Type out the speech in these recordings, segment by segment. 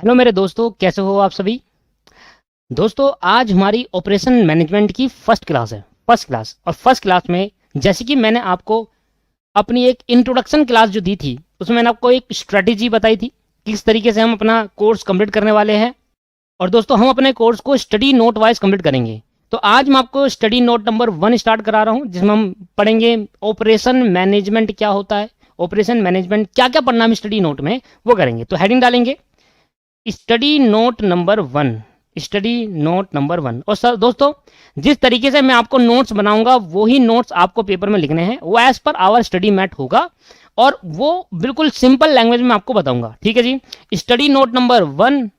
Hello मेरे दोस्तों, कैसे हो आप सभी। दोस्तों, आज हमारी ऑपरेशन मैनेजमेंट की फर्स्ट क्लास है। फर्स्ट क्लास, और फर्स्ट क्लास में जैसे कि मैंने आपको अपनी एक इंट्रोडक्शन क्लास जो दी थी, उसमें मैंने आपको एक स्ट्रेटेजी बताई थी किस तरीके से हम अपना कोर्स कंप्लीट करने वाले हैं। और दोस्तों, हम अपने कोर्स को स्टडी नोट वाइज कंप्लीट करेंगे। तो आज मैं आपको स्टडी नोट नंबर 1 स्टार्ट करा रहा हूँ, जिसमें हम पढ़ेंगे ऑपरेशन मैनेजमेंट क्या होता है, ऑपरेशन मैनेजमेंट क्या क्या पढ़ना है स्टडी नोट में, वो करेंगे। तो हेडिंग डालेंगे study note number 1। Study note number 1। और सर दोस्तों, जिस तरीके से मैं आपको नोट्स बनाऊंगा वही नोट्स आपको पेपर में लिखने हैं, वो as per hour study mat होगा और वो बिल्कुल सिंपल लैंग्वेज में आपको बताऊंगा। ठीक है जी। Study note number 1,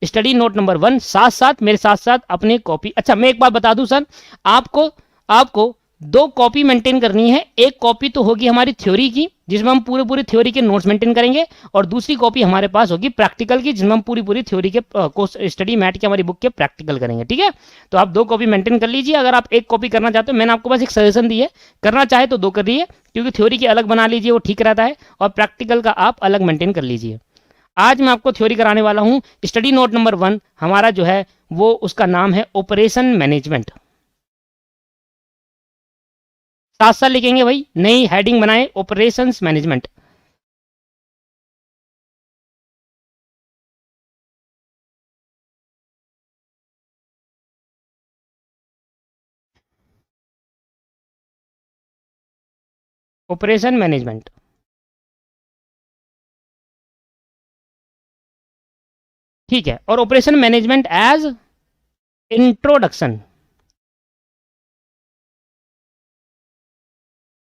study note number 1, साथ साथ मेरे साथ साथ अपनी कॉपी। अच्छा, मैं एक बात बता दूं सर, आपको आपको 2 कॉपी मेंटेन करनी है। एक कॉपी तो होगी हमारी थ्योरी की, जिसमें हम पूरे थ्योरी के नोट्स मेंटेन करेंगे, और दूसरी कॉपी हमारे पास होगी प्रैक्टिकल की, जिसमें हम पूरी थ्योरी के कोर्स स्टडी मैट की हमारी बुक के प्रैक्टिकल करेंगे। ठीक है, तो आप 2 कॉपी मेंटेन कर लीजिए। अगर आप एक कॉपी करना चाहते हो, मैंने आपको बस एक सजेशन दी है, करना चाहे तो 2 कर लीजिए, क्योंकि थ्योरी की अलग बना लीजिए, वो ठीक रहता है, और प्रैक्टिकल का आप अलग मेंटेन कर लीजिए। आज मैं आपको थ्योरी कराने वाला हूं। स्टडी नोट नंबर 1 हमारा जो है वो, उसका नाम है ऑपरेशन मैनेजमेंट। साथ साथ लिखेंगे भाई, नई हेडिंग बनाए ऑपरेशंस मैनेजमेंट। ऑपरेशन मैनेजमेंट, ठीक है। और operation management as introduction,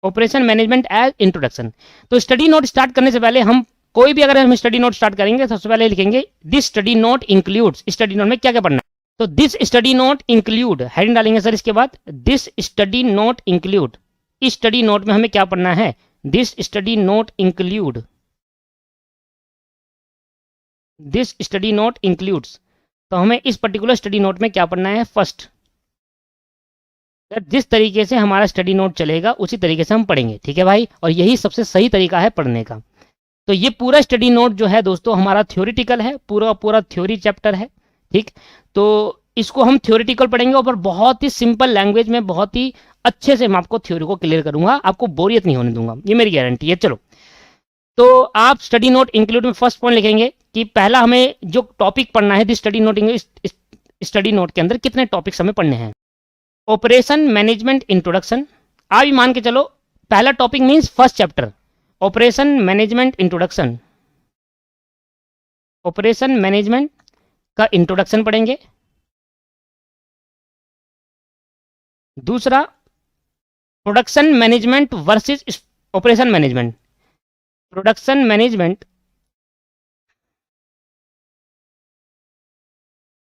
operation management as introduction. तो स्टडी नोट स्टार्ट करने से पहले हम, कोई भी अगर हम स्टडी नोट स्टार्ट करेंगे, सबसे पहले लिखेंगे this study note includes. Study note में क्या क्या पढ़ना है, तो this study note include, heading डालेंगे सर इसके बाद, दिस स्टडी नोट इंक्लूड। इस स्टडी नोट में हमें क्या पढ़ना है, this study note include, this study note includes. तो हमें इस पर्टिकुलर स्टडी नोट में क्या पढ़ना है, फर्स्ट, जिस तरीके से हमारा स्टडी नोट चलेगा उसी तरीके से हम पढ़ेंगे। ठीक है भाई, और यही सबसे सही तरीका है पढ़ने का। तो ये पूरा स्टडी नोट जो है दोस्तों हमारा थ्योरेटिकल है, पूरा थ्योरी चैप्टर है। ठीक, तो इसको हम थ्योरेटिकल पढ़ेंगे, और बहुत ही सिंपल लैंग्वेज में, बहुत ही अच्छे से मैं आपको थ्योरी को क्लियर करूंगा, आपको बोरियत नहीं होने दूंगा, ये मेरी गारंटी है। चलो, तो आप स्टडी नोट इंक्लूड में फर्स्ट पॉइंट लिखेंगे कि पहला हमें जो टॉपिक पढ़ना है, स्टडी नोट, स्टडी नोट के अंदर कितने टॉपिक्स हमें पढ़ने हैं। ऑपरेशन मैनेजमेंट इंट्रोडक्शन, आप भी मान के चलो, पहला topic means first chapter, operation management introduction. Operation management का इंट्रोडक्शन पढ़ेंगे। दूसरा, production management versus operation management, production management,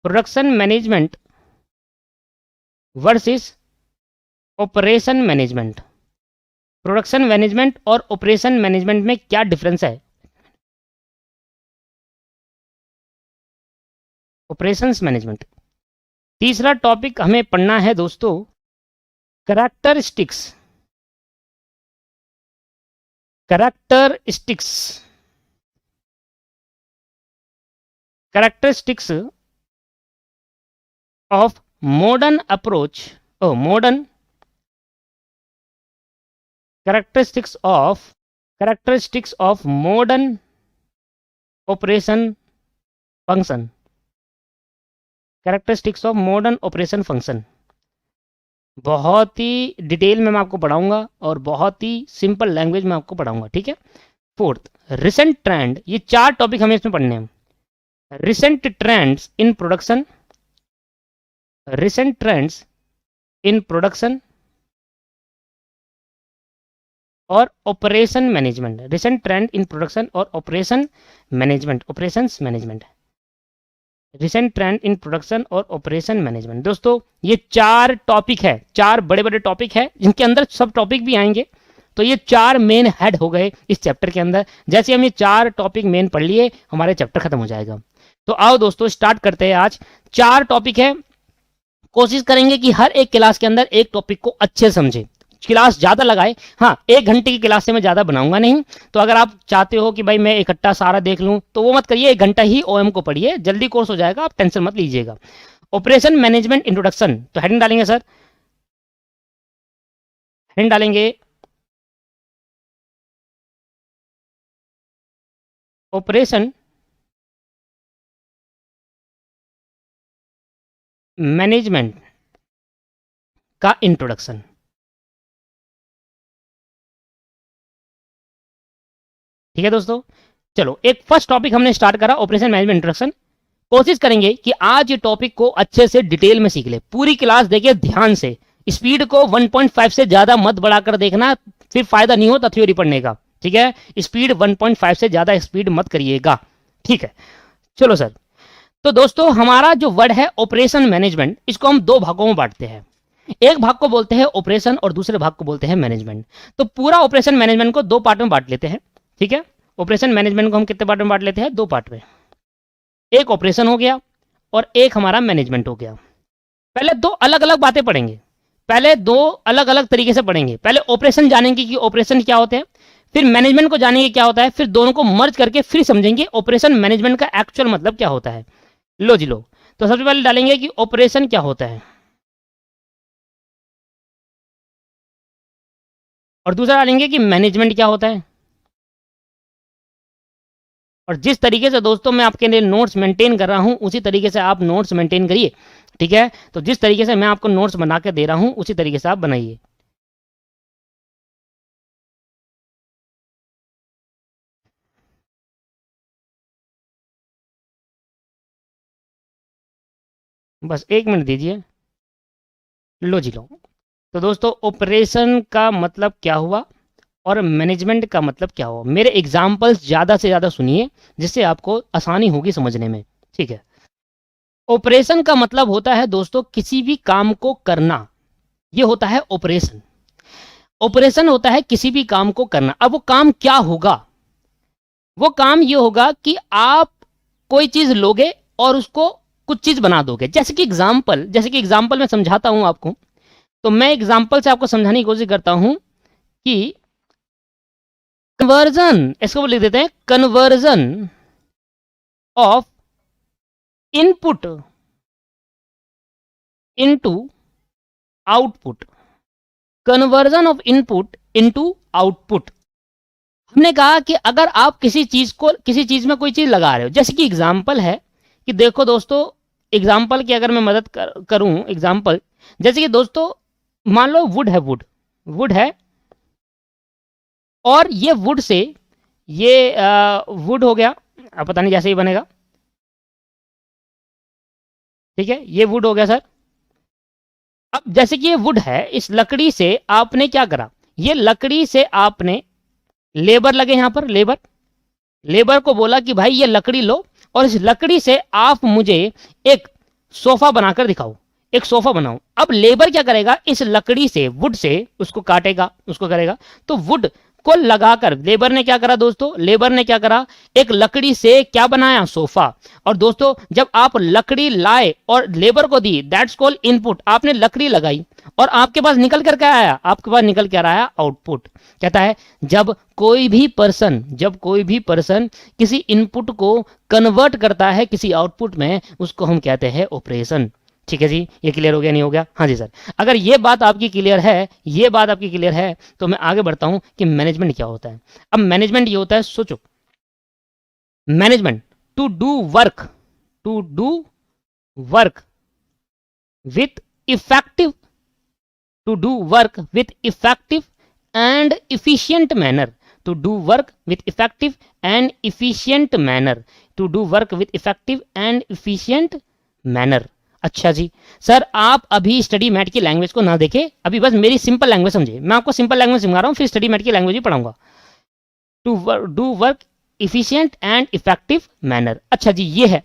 production management versus operation management. Production management और ऑपरेशन मैनेजमेंट में क्या डिफरेंस है, ऑपरेशंस मैनेजमेंट। तीसरा टॉपिक हमें पढ़ना है दोस्तों, characteristics, characteristics, characteristics of modern approach, modern, characteristics of modern operation function, characteristics of modern operation function. बहुत ही डिटेल में मैं आपको पढ़ाऊंगा और बहुत ही सिंपल लैंग्वेज में आपको पढ़ाऊंगा। ठीक है। फोर्थ, रिसेंट ट्रेंड, ये 4 टॉपिक हमें इसमें पढ़ने हैं। Recent trends in production, recent trends in production और operation management, recent trend in production और operation management, operations management, recent trend in production और ऑपरेशन मैनेजमेंट। दोस्तों, ये 4 टॉपिक है, 4 बड़े बड़े टॉपिक है, जिनके अंदर सब टॉपिक भी आएंगे। तो ये 4 मेन हेड हो गए इस चैप्टर के अंदर। जैसे हम ये 4 टॉपिक मेन पढ़ लिए, हमारे चैप्टर खत्म हो जाएगा। तो आओ दोस्तों, स्टार्ट करते हैं। आज 4 टॉपिक है, कोशिश करेंगे कि हर एक क्लास के अंदर एक टॉपिक को अच्छे समझे। क्लास ज़्यादा लगाए। हाँ, 1 घंटे की क्लास से मैं ज़्यादा बनाऊंगा नहीं। तो अगर आप चाहते हो कि भाई मैं इकट्ठा सारा देख लूँ तो वो मत करिए, 1 घंटा ही ओएम को पढ़िए, जल्दी कोर्स हो जाएगा, आप टेंशन मत लीजिएगा। ऑपरेशन मैनेजमेंट इंट्रोडक्शन, तो हेडिंग डालेंगे सर, हेडिंग डालेंगे ऑपरेशन मैनेजमेंट का इंट्रोडक्शन। ठीक है दोस्तों, चलो एक फर्स्ट टॉपिक हमने स्टार्ट करा, ऑपरेशन मैनेजमेंट इंट्रोडक्शन। कोशिश करेंगे कि आज ये टॉपिक को अच्छे से डिटेल में सीख ले, पूरी क्लास देखिए ध्यान से, स्पीड को 1.5 से ज्यादा मत बढ़ाकर देखना, फिर फायदा नहीं होता थ्योरी पढ़ने का। ठीक है, स्पीड 1.5 से ज्यादा स्पीड मत करिएगा। ठीक है, चलो सर। तो दोस्तों हमारा जो वर्ड है ऑपरेशन मैनेजमेंट, इसको हम 2 भागों में बांटते हैं। एक भाग को बोलते हैं ऑपरेशन और दूसरे भाग को बोलते हैं मैनेजमेंट। तो पूरा ऑपरेशन मैनेजमेंट को 2 पार्ट में बांट लेते हैं। ठीक है, ऑपरेशन मैनेजमेंट को हम कितने पार्ट में बांट लेते हैं? 2 पार्ट में। एक ऑपरेशन हो गया और एक हमारा मैनेजमेंट हो गया। पहले 2 अलग अलग बातें पढ़ेंगे, पहले 2 अलग अलग तरीके से पढ़ेंगे। पहले ऑपरेशन जानेंगे कि ऑपरेशन क्या होते हैं, फिर मैनेजमेंट को जानेंगे क्या होता है, फिर दोनों को मर्ज करके फिर समझेंगे ऑपरेशन मैनेजमेंट का एक्चुअल मतलब क्या होता है। लो जी लो, तो सबसे पहले डालेंगे कि ऑपरेशन क्या होता है और दूसरा डालेंगे कि मैनेजमेंट क्या होता है। और जिस तरीके से दोस्तों मैं आपके लिए नोट्स मेंटेन कर रहा हूं उसी तरीके से आप नोट्स मेंटेन करिए। ठीक है, तो जिस तरीके से मैं आपको नोट्स बना के दे रहा हूं उसी तरीके से आप बनाइए। बस 1 मिनट दीजिए। लो जी लो, तो दोस्तों ऑपरेशन का मतलब क्या हुआ और मैनेजमेंट का मतलब क्या हुआ, मेरे एग्जाम्पल्स ज़्यादा से ज़्यादा सुनिए जिससे आपको आसानी होगी समझने में। ठीक है, ऑपरेशन का मतलब होता है दोस्तों किसी भी काम को करना, ये होता है ऑपरेशन। ऑपरेशन होता है किसी भी काम को करना। अब वो काम क्या होगा? वो काम ये होगा कि आप कोई चीज लोगे और उसको कुछ चीज बना दोगे। जैसे कि एग्जाम्पल मैं समझाता हूं आपको, तो मैं एग्जाम्पल से आपको समझाने की कोशिश करता हूं कि कन्वर्जन, इसको लिख देते हैं conversion of input into output. Conversion of input into output. हमने कहा कि अगर आप किसी चीज में कोई चीज लगा रहे हो, जैसे कि एग्जाम्पल है कि देखो दोस्तों, एग्जाम्पल की अगर मैं मदद करूं, एग्जाम्पल जैसे कि दोस्तों मान लो वुड है, वुड है और ये वुड से ये वुड हो गया, अब पता नहीं जैसे ही बनेगा। ठीक है, ये वुड हो गया सर। अब जैसे कि ये वुड है, इस लकड़ी से आपने क्या करा, ये लकड़ी से आपने लेबर लगे यहां पर, लेबर को बोला कि भाई ये लकड़ी लो और इस लकड़ी से आप मुझे एक सोफा बनाकर दिखाओ, एक सोफा बनाओ। अब लेबर क्या करेगा, इस लकड़ी से, वुड से उसको काटेगा, उसको करेगा। तो वुड को लगाकर लेबर ने क्या करा दोस्तों, लेबर ने क्या करा, एक लकड़ी से क्या बनाया, सोफा। और दोस्तों जब आप लकड़ी लाए और लेबर को दी, दैट्स कॉल्ड इनपुट। आपने लकड़ी लगाई और आपके पास निकल कर क्या आया, आपके पास निकल कर आया आउटपुट। कहता है जब कोई भी पर्सन किसी इनपुट को कन्वर्ट करता है किसी आउटपुट में, उसको हम कहते हैं ऑपरेशन। ठीक है जी, ये क्लियर हो गया, नहीं हो गया? हाँ जी सर, अगर ये बात आपकी क्लियर है, तो मैं आगे बढ़ता हूं कि मैनेजमेंट क्या होता है। अब मैनेजमेंट ये होता है, सोचो, management to do work with effective and efficient manner, to do work with effective and efficient manner. अच्छा जी सर, आप अभी स्टडी मैट की लैंग्वेज को ना देखें, अभी बस मेरी सिंपल लैंग्वेज समझे। मैं आपको सिंपल लैंग्वेज सिखा रहा हूं, फिर स्टडी मैट की लैंग्वेज भी पढ़ाऊंगा। To do work efficient and effective manner. अच्छा जी, ये है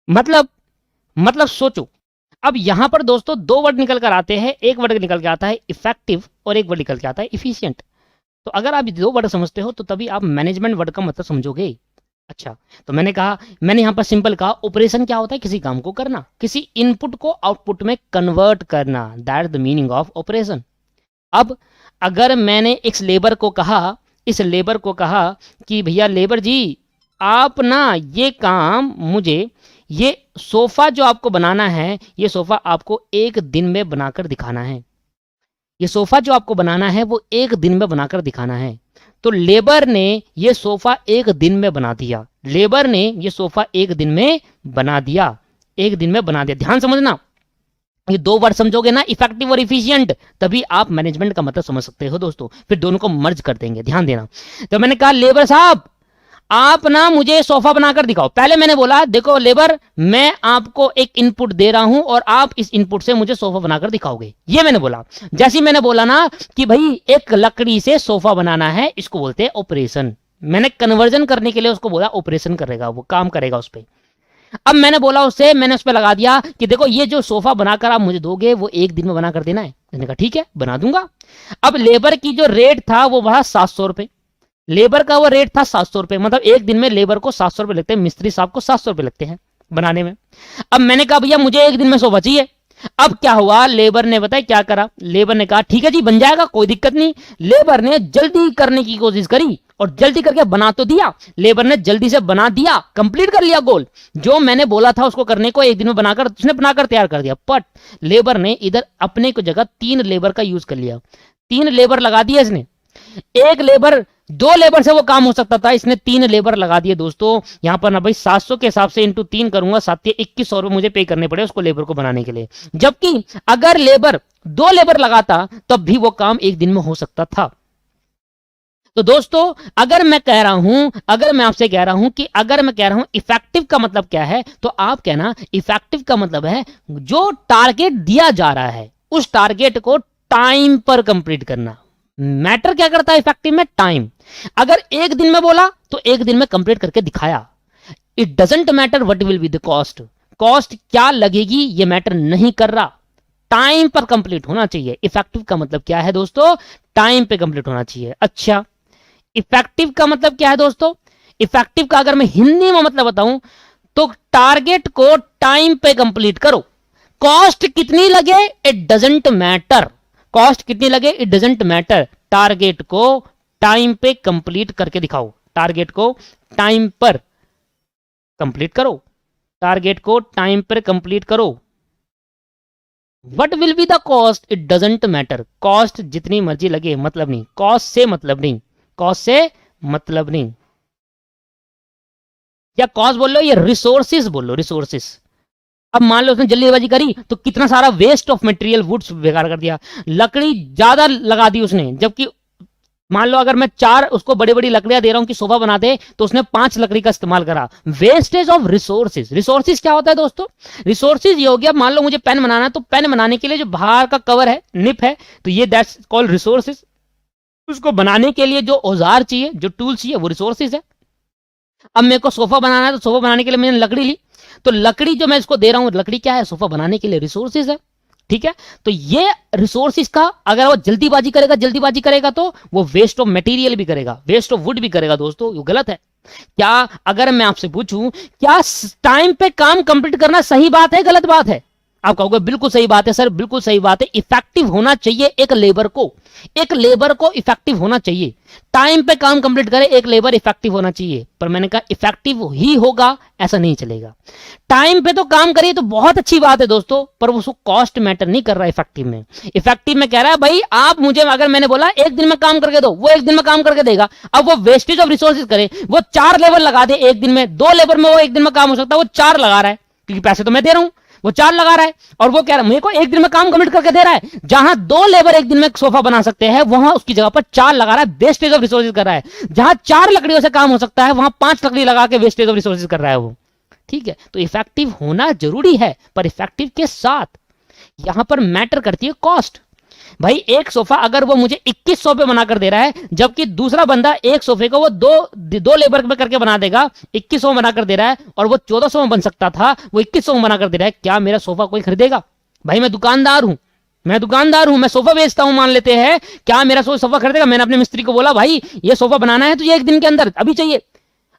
मतलब सोचो। अब यहां पर दोस्तों 2 वर्ड निकल कर आते हैं, एक वर्ड निकल के आता है इफेक्टिव और एक वर्ड निकल के आता है इफिशिएंट। तो अगर आप 2 वर्ड समझते हो तो तभी आप मैनेजमेंट वर्ड का मतलब समझोगे। अच्छा, तो मैंने यहां पर सिंपल कहा ऑपरेशन क्या होता है, किसी काम को करना, किसी इनपुट को आउटपुट में कन्वर्ट करना, that the meaning of operation. अब अगर मैंने इस लेबर को कहा कि भैया लेबर जी आप ना ये काम मुझे, ये सोफा जो आपको बनाना है, ये सोफा आपको एक दिन में बनाकर दिखाना है, ये सोफा जो आपको बनाना है वो एक दिन में बनाकर दिखाना है। तो लेबर ने ये सोफा एक दिन में बना दिया, लेबर ने ये सोफा एक दिन में बना दिया, एक दिन में बना दिया। ध्यान समझना, ये दो वर्ड समझोगे ना, इफेक्टिव और इफिशिएंट, तभी आप मैनेजमेंट का मतलब समझ सकते हो दोस्तों। फिर दोनों को मर्ज कर देंगे, ध्यान देना। तो मैंने कहा लेबर साहब आप ना मुझे सोफा बनाकर दिखाओ। पहले मैंने बोला देखो लेबर मैं आपको एक इनपुट दे रहा हूं और आप इस इनपुट से मुझे सोफा बनाकर दिखाओगे, ये मैंने बोला। जैसे मैंने बोला ना कि भाई एक लकड़ी से सोफा बनाना है, इसको बोलते हैं ऑपरेशन। मैंने कन्वर्जन करने के लिए उसको बोला ऑपरेशन करेगा, वो काम करेगा उस पर। अब मैंने बोला उससे, मैंने उस पर लगा दिया कि देखो ये जो सोफा बनाकर आप मुझे दोगे वो एक दिन में बनाकर देना है। मैंने कहा ठीक है बना दूंगा। अब लेबर की जो रेट था वो बढ़ा 700 रुपए, लेबर का वो रेट था 700 रुपए, मतलब एक दिन में लेबर को 700 रुपए लगते हैं, मिस्त्री साहब को 700 रुपए लगते हैं बनाने में। अब मैंने कहा भैया मुझे एक दिन में सोफा चाहिए। अब क्या हुआ, लेबर ने बताया क्या करा, लेबर ने कहा ठीक है जी बन जाएगा कोई दिक्कत नहीं। लेबर ने जल्दी करने की कोशिश करी और जल्दी करके बना तो दिया, लेबर ने जल्दी से बना दिया, कंप्लीट कर लिया गोल जो मैंने बोला था उसको करने को, एक दिन में बनाकर उसने बनाकर तैयार कर दिया। बट लेबर ने इधर अपने को जगह 3 लेबर का यूज कर लिया, 3 लेबर लगा दिया इसने। एक लेबर 2 लेबर से वो काम हो सकता था, इसने 3 लेबर लगा दिए दोस्तों। यहां पर ना भाई 700 के हिसाब से इंटू 3 करूंगा, 2100 रुपए मुझे पे करने पड़े उसको लेबर को बनाने के लिए। जबकि अगर लेबर 2 लेबर लगाता तब भी वो काम एक दिन में हो सकता था। तो दोस्तों अगर मैं आपसे कह रहा हूं कि अगर मैं कह रहा हूं इफेक्टिव का मतलब क्या है, तो आप कहना इफेक्टिव का मतलब है जो टारगेट दिया जा रहा है उस टारगेट को टाइम पर कंप्लीट करना। मैटर क्या करता है इफेक्टिव में, टाइम। अगर एक दिन में बोला तो एक दिन में कंप्लीट करके दिखाया। It doesn't matter what will be the cost, cost क्या लगेगी ये मैटर नहीं कर रहा, टाइम पर कंप्लीट होना चाहिए। इफेक्टिव का मतलब क्या है दोस्तों, टाइम पे कंप्लीट होना चाहिए। अच्छा इफेक्टिव का मतलब क्या है दोस्तों, इफेक्टिव का अगर मैं हिंदी में मतलब बताऊं तो टारगेट को टाइम पे कंप्लीट करो। कॉस्ट कितनी लगे इट डजंट मैटर, कॉस्ट कितनी लगे इट डजंट मैटर, टारगेट को टाइम पे कंप्लीट करके दिखाओ, टारगेट को टाइम पर कंप्लीट करो, टारगेट को टाइम पर कंप्लीट करो। What will be the cost it doesn't matter, cost जितनी मर्जी लगे मतलब नहीं, कॉस्ट से मतलब नहीं, कॉस्ट से मतलब नहीं। या कॉस्ट बोल लो या रिसोर्सेज बोल लो, रिसोर्सेज। अब मान लो उसने जल्दीबाजी करी तो कितना सारा वेस्ट ऑफ मटेरियल, वुड्स बेकार कर दिया, लकड़ी ज्यादा लगा दी उसने। जबकि मान लो अगर मैं 4 उसको बड़ी बड़ी लकड़ियां दे रहा हूं कि सोफा बना दे तो उसने 5 लकड़ी का इस्तेमाल करा। Wastage of resources. रिसोर्सेज क्या होता है दोस्तों, रिसोर्सेज ये हो गया, मान लो मुझे पेन बनाना है तो पेन बनाने के लिए जो बाहर का कवर है, निप है, तो ये दैट्स कॉल्ड रिसोर्सेज। उसको बनाने के लिए जो औजार चाहिए, जो टूल चाहिए, वो रिसोर्सेज है। अब मेरे को सोफा बनाना है तो सोफा बनाने के लिए मैंने लकड़ी ली, तो लकड़ी जो मैं इसको दे रहा हूं, लकड़ी क्या है, सोफा बनाने के लिए रिसोर्सेज है। ठीक है, तो ये रिसोर्सेज का अगर वो जल्दीबाजी करेगा तो वो वेस्ट ऑफ मटेरियल भी करेगा, वेस्ट ऑफ वुड भी करेगा दोस्तों, ये गलत है। क्या अगर मैं आपसे पूछूं क्या टाइम पे काम कंप्लीट करना सही बात है, गलत बात है? आप कहोगे बिल्कुल सही बात है सर, बिल्कुल सही बात है। इफेक्टिव होना चाहिए एक लेबर को इफेक्टिव होना चाहिए, टाइम पे काम कंप्लीट करे एक लेबर, इफेक्टिव होना चाहिए। पर मैंने कहा इफेक्टिव ही होगा ऐसा नहीं चलेगा। टाइम पे तो काम करिए तो बहुत अच्छी बात है दोस्तों, पर उसको कॉस्ट मैटर नहीं कर रहा इफेक्टिव में। इफेक्टिव में कह रहा है भाई आप मुझे, अगर मैंने बोला एक दिन में काम करके दो, वो एक दिन में काम करके देगा। अब वो वेस्टेज ऑफ रिसोर्सेज करे, वो 4 लेबर लगा दे एक दिन में, 2 लेबर में वो एक दिन में काम हो सकता है, वो 4 लगा रहा है क्योंकि पैसे तो मैं दे रहा हूं, वो 4 लगा रहा है और वो कह रहा है मेरे को एक दिन में काम कंप्लीट करके दे रहा है। जहां 2 लेबर एक दिन में सोफा बना सकते हैं वहां उसकी जगह पर 4 लगा रहा है, वेस्टेज ऑफ रिसोर्सेज कर रहा है। जहां 4 लकड़ियों से काम हो सकता है वहां 5 लकड़ी लगा के वेस्टेज ऑफ रिसोर्सेज कर रहा है वो। ठीक है, तो इफेक्टिव होना जरूरी है, पर इफेक्टिव के साथ यहां पर मैटर करती है कॉस्ट। भाई एक सोफा अगर वो मुझे 2100 पे बनाकर दे रहा है, जबकि दूसरा बंदा एक सोफे को वो दो लेबर में करके बना देगा, 2100 में बनाकर दे रहा है, और वो 1400 में बन सकता था, वो 2100 में बनाकर दे रहा है। क्या मेरा सोफा कोई खरीदेगा? भाई मैं दुकानदार हूं, मैं सोफा बेचता हूं मान लेते हैं, क्या मेरा सोफा खरीदेगा? मैंने अपने मिस्त्री को बोला भाई ये सोफा बनाना है तुझे एक दिन के अंदर, अभी चाहिए।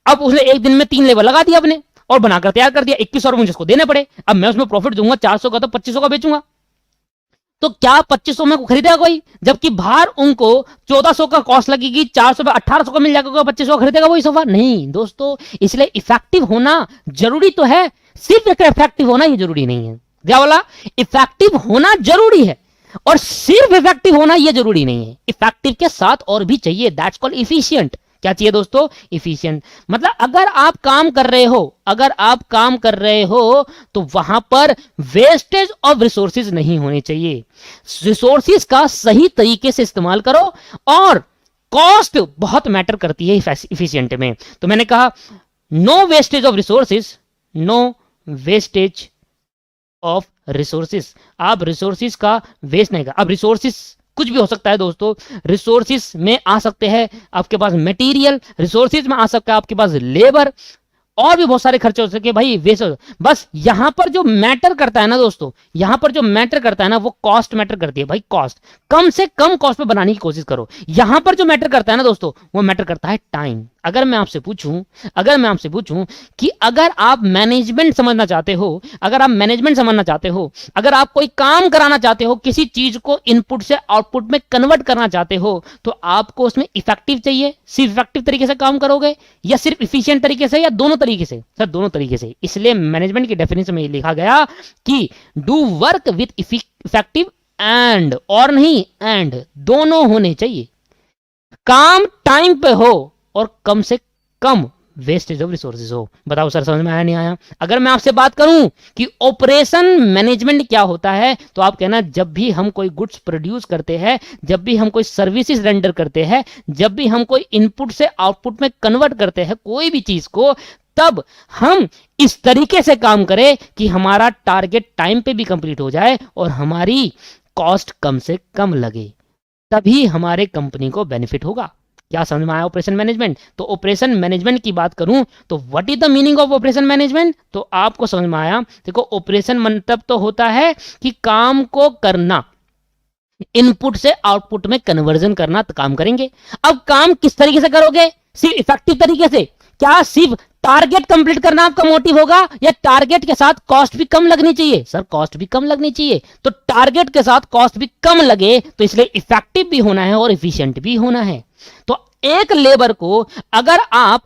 अब उसने एक दिन में 3 लेबर लगा दिया अपने और बनाकर तैयार कर दिया, 2100 मुझे उसको देने पड़े। अब मैं उसमें प्रॉफिट दूंगा 400 का, तो 2500 का बेचूंगा। तो क्या 2500 में खरीदेगा कोई? जबकि बाहर उनको 1400 का कॉस्ट लगेगी, 400 में 1800 का मिल जाएगा, 2500 खरीदेगा वही सोफा? नहीं दोस्तों, इसलिए इफेक्टिव होना जरूरी तो है, सिर्फ इफेक्टिव होना ये जरूरी नहीं है। क्या बोला? इफेक्टिव होना जरूरी है और सिर्फ इफेक्टिव होना ये जरूरी नहीं है। इफेक्टिव के साथ और भी चाहिए, दैट्स कॉल्ड इफिशिएंट। क्या चाहिए दोस्तों? इफिशिएंट। मतलब अगर आप काम कर रहे हो, अगर आप काम कर रहे हो तो वहां पर वेस्टेज ऑफ रिसोर्सेज नहीं होने चाहिए। रिसोर्सेज का सही तरीके से इस्तेमाल करो और कॉस्ट बहुत मैटर करती है इफिशिएंट में। तो मैंने कहा no wastage of resources, no wastage of resources. आप रिसोर्सेज का वेस्ट नहीं कर। अब रिसोर्सेज कुछ भी हो सकता है दोस्तों। रिसोर्सेज में आ सकते हैं आपके पास मटेरियल, रिसोर्सेज में आ सकता है आपके पास लेबर, और भी बहुत सारे खर्चे हो सके भाई वेस्ट। बस यहां पर जो मैटर करता है ना दोस्तों, यहां पर जो मैटर करता है ना वो कॉस्ट मैटर करती है भाई। कॉस्ट कम से कम कॉस्ट पे बनाने की कोशिश करो। यहां पर जो मैटर करता है ना दोस्तों वो मैटर करता है टाइम। अगर मैं आपसे पूछूं कि अगर आप मैनेजमेंट समझना चाहते हो, अगर आप मैनेजमेंट समझना चाहते हो, अगर आप कोई काम कराना चाहते हो, किसी चीज को इनपुट से आउटपुट में कन्वर्ट करना चाहते हो, तो आपको उसमें इफेक्टिव चाहिए। सिर्फ इफेक्टिव तरीके से काम करोगे या सिर्फ इफिशिएंट तरीके से, या दोनों तरीके से? सर दोनों तरीके से। इसलिए मैनेजमेंट की डेफिनेशन में लिखा गया कि do work with effective and, और नहीं एंड, दोनों होने चाहिए। काम टाइम पे हो और कम से कम वेस्टेज ऑफ रिसोर्सेज हो। बताओ सर समझ में आया नहीं आया? अगर मैं आपसे बात करूं कि ऑपरेशन मैनेजमेंट क्या होता है, तो आप कहना जब भी हम कोई गुड्स प्रोड्यूस करते हैं, जब भी हम कोई सर्विसेज रेंडर करते हैं, जब भी हम कोई इनपुट से आउटपुट में कन्वर्ट करते हैं कोई भी चीज को, तब हम इस तरीके से काम करें कि हमारा टारगेट टाइम पे भी कंप्लीट हो जाए और हमारी कॉस्ट कम से कम लगे, तभी हमारे कंपनी को बेनिफिट होगा। क्या समझ में आया ऑपरेशन मैनेजमेंट? तो ऑपरेशन मैनेजमेंट की बात करूं तो what is the meaning of operation management, तो आपको समझ में आया। देखो ऑपरेशन मतलब तो होता है कि काम को करना, इनपुट से आउटपुट में कन्वर्जन करना, तो काम करेंगे। अब काम किस तरीके से करोगे? सिर्फ इफेक्टिव तरीके से? क्या सिर्फ टारगेट कंप्लीट करना आपका मोटिव होगा, या टारगेट के साथ कॉस्ट भी कम लगनी चाहिए? सर कॉस्ट भी कम लगनी चाहिए। तो टारगेट के साथ कॉस्ट भी कम लगे, तो इसलिए इफेक्टिव भी होना है और एफिशिएंट भी होना है। तो एक लेबर को अगर आप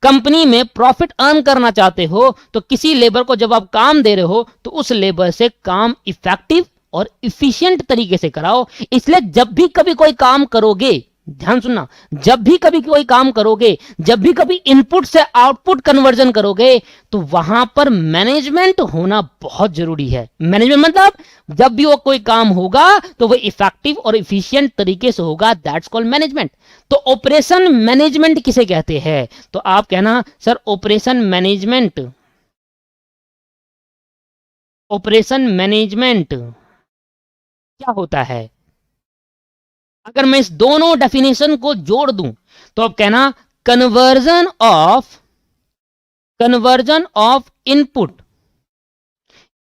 कंपनी में प्रॉफिट अर्न करना चाहते हो, तो किसी लेबर को जब आप काम दे रहे हो तो उस लेबर से काम इफेक्टिव और इफिशिएंट तरीके से कराओ। इसलिए जब भी कभी कोई काम करोगे, ध्यान सुनना, जब भी कभी कोई काम करोगे, जब भी कभी इनपुट से आउटपुट कन्वर्जन करोगे, तो वहां पर मैनेजमेंट होना बहुत जरूरी है। मैनेजमेंट मतलब जब भी वो कोई काम होगा तो वो इफेक्टिव और इफिशिएंट तरीके से होगा, दैट्स कॉल्ड मैनेजमेंट। तो ऑपरेशन मैनेजमेंट किसे कहते हैं? तो आप कहना सर ऑपरेशन मैनेजमेंट क्या होता है? अगर मैं इस दोनों डेफिनेशन को जोड़ दूं तो आप कहना conversion of input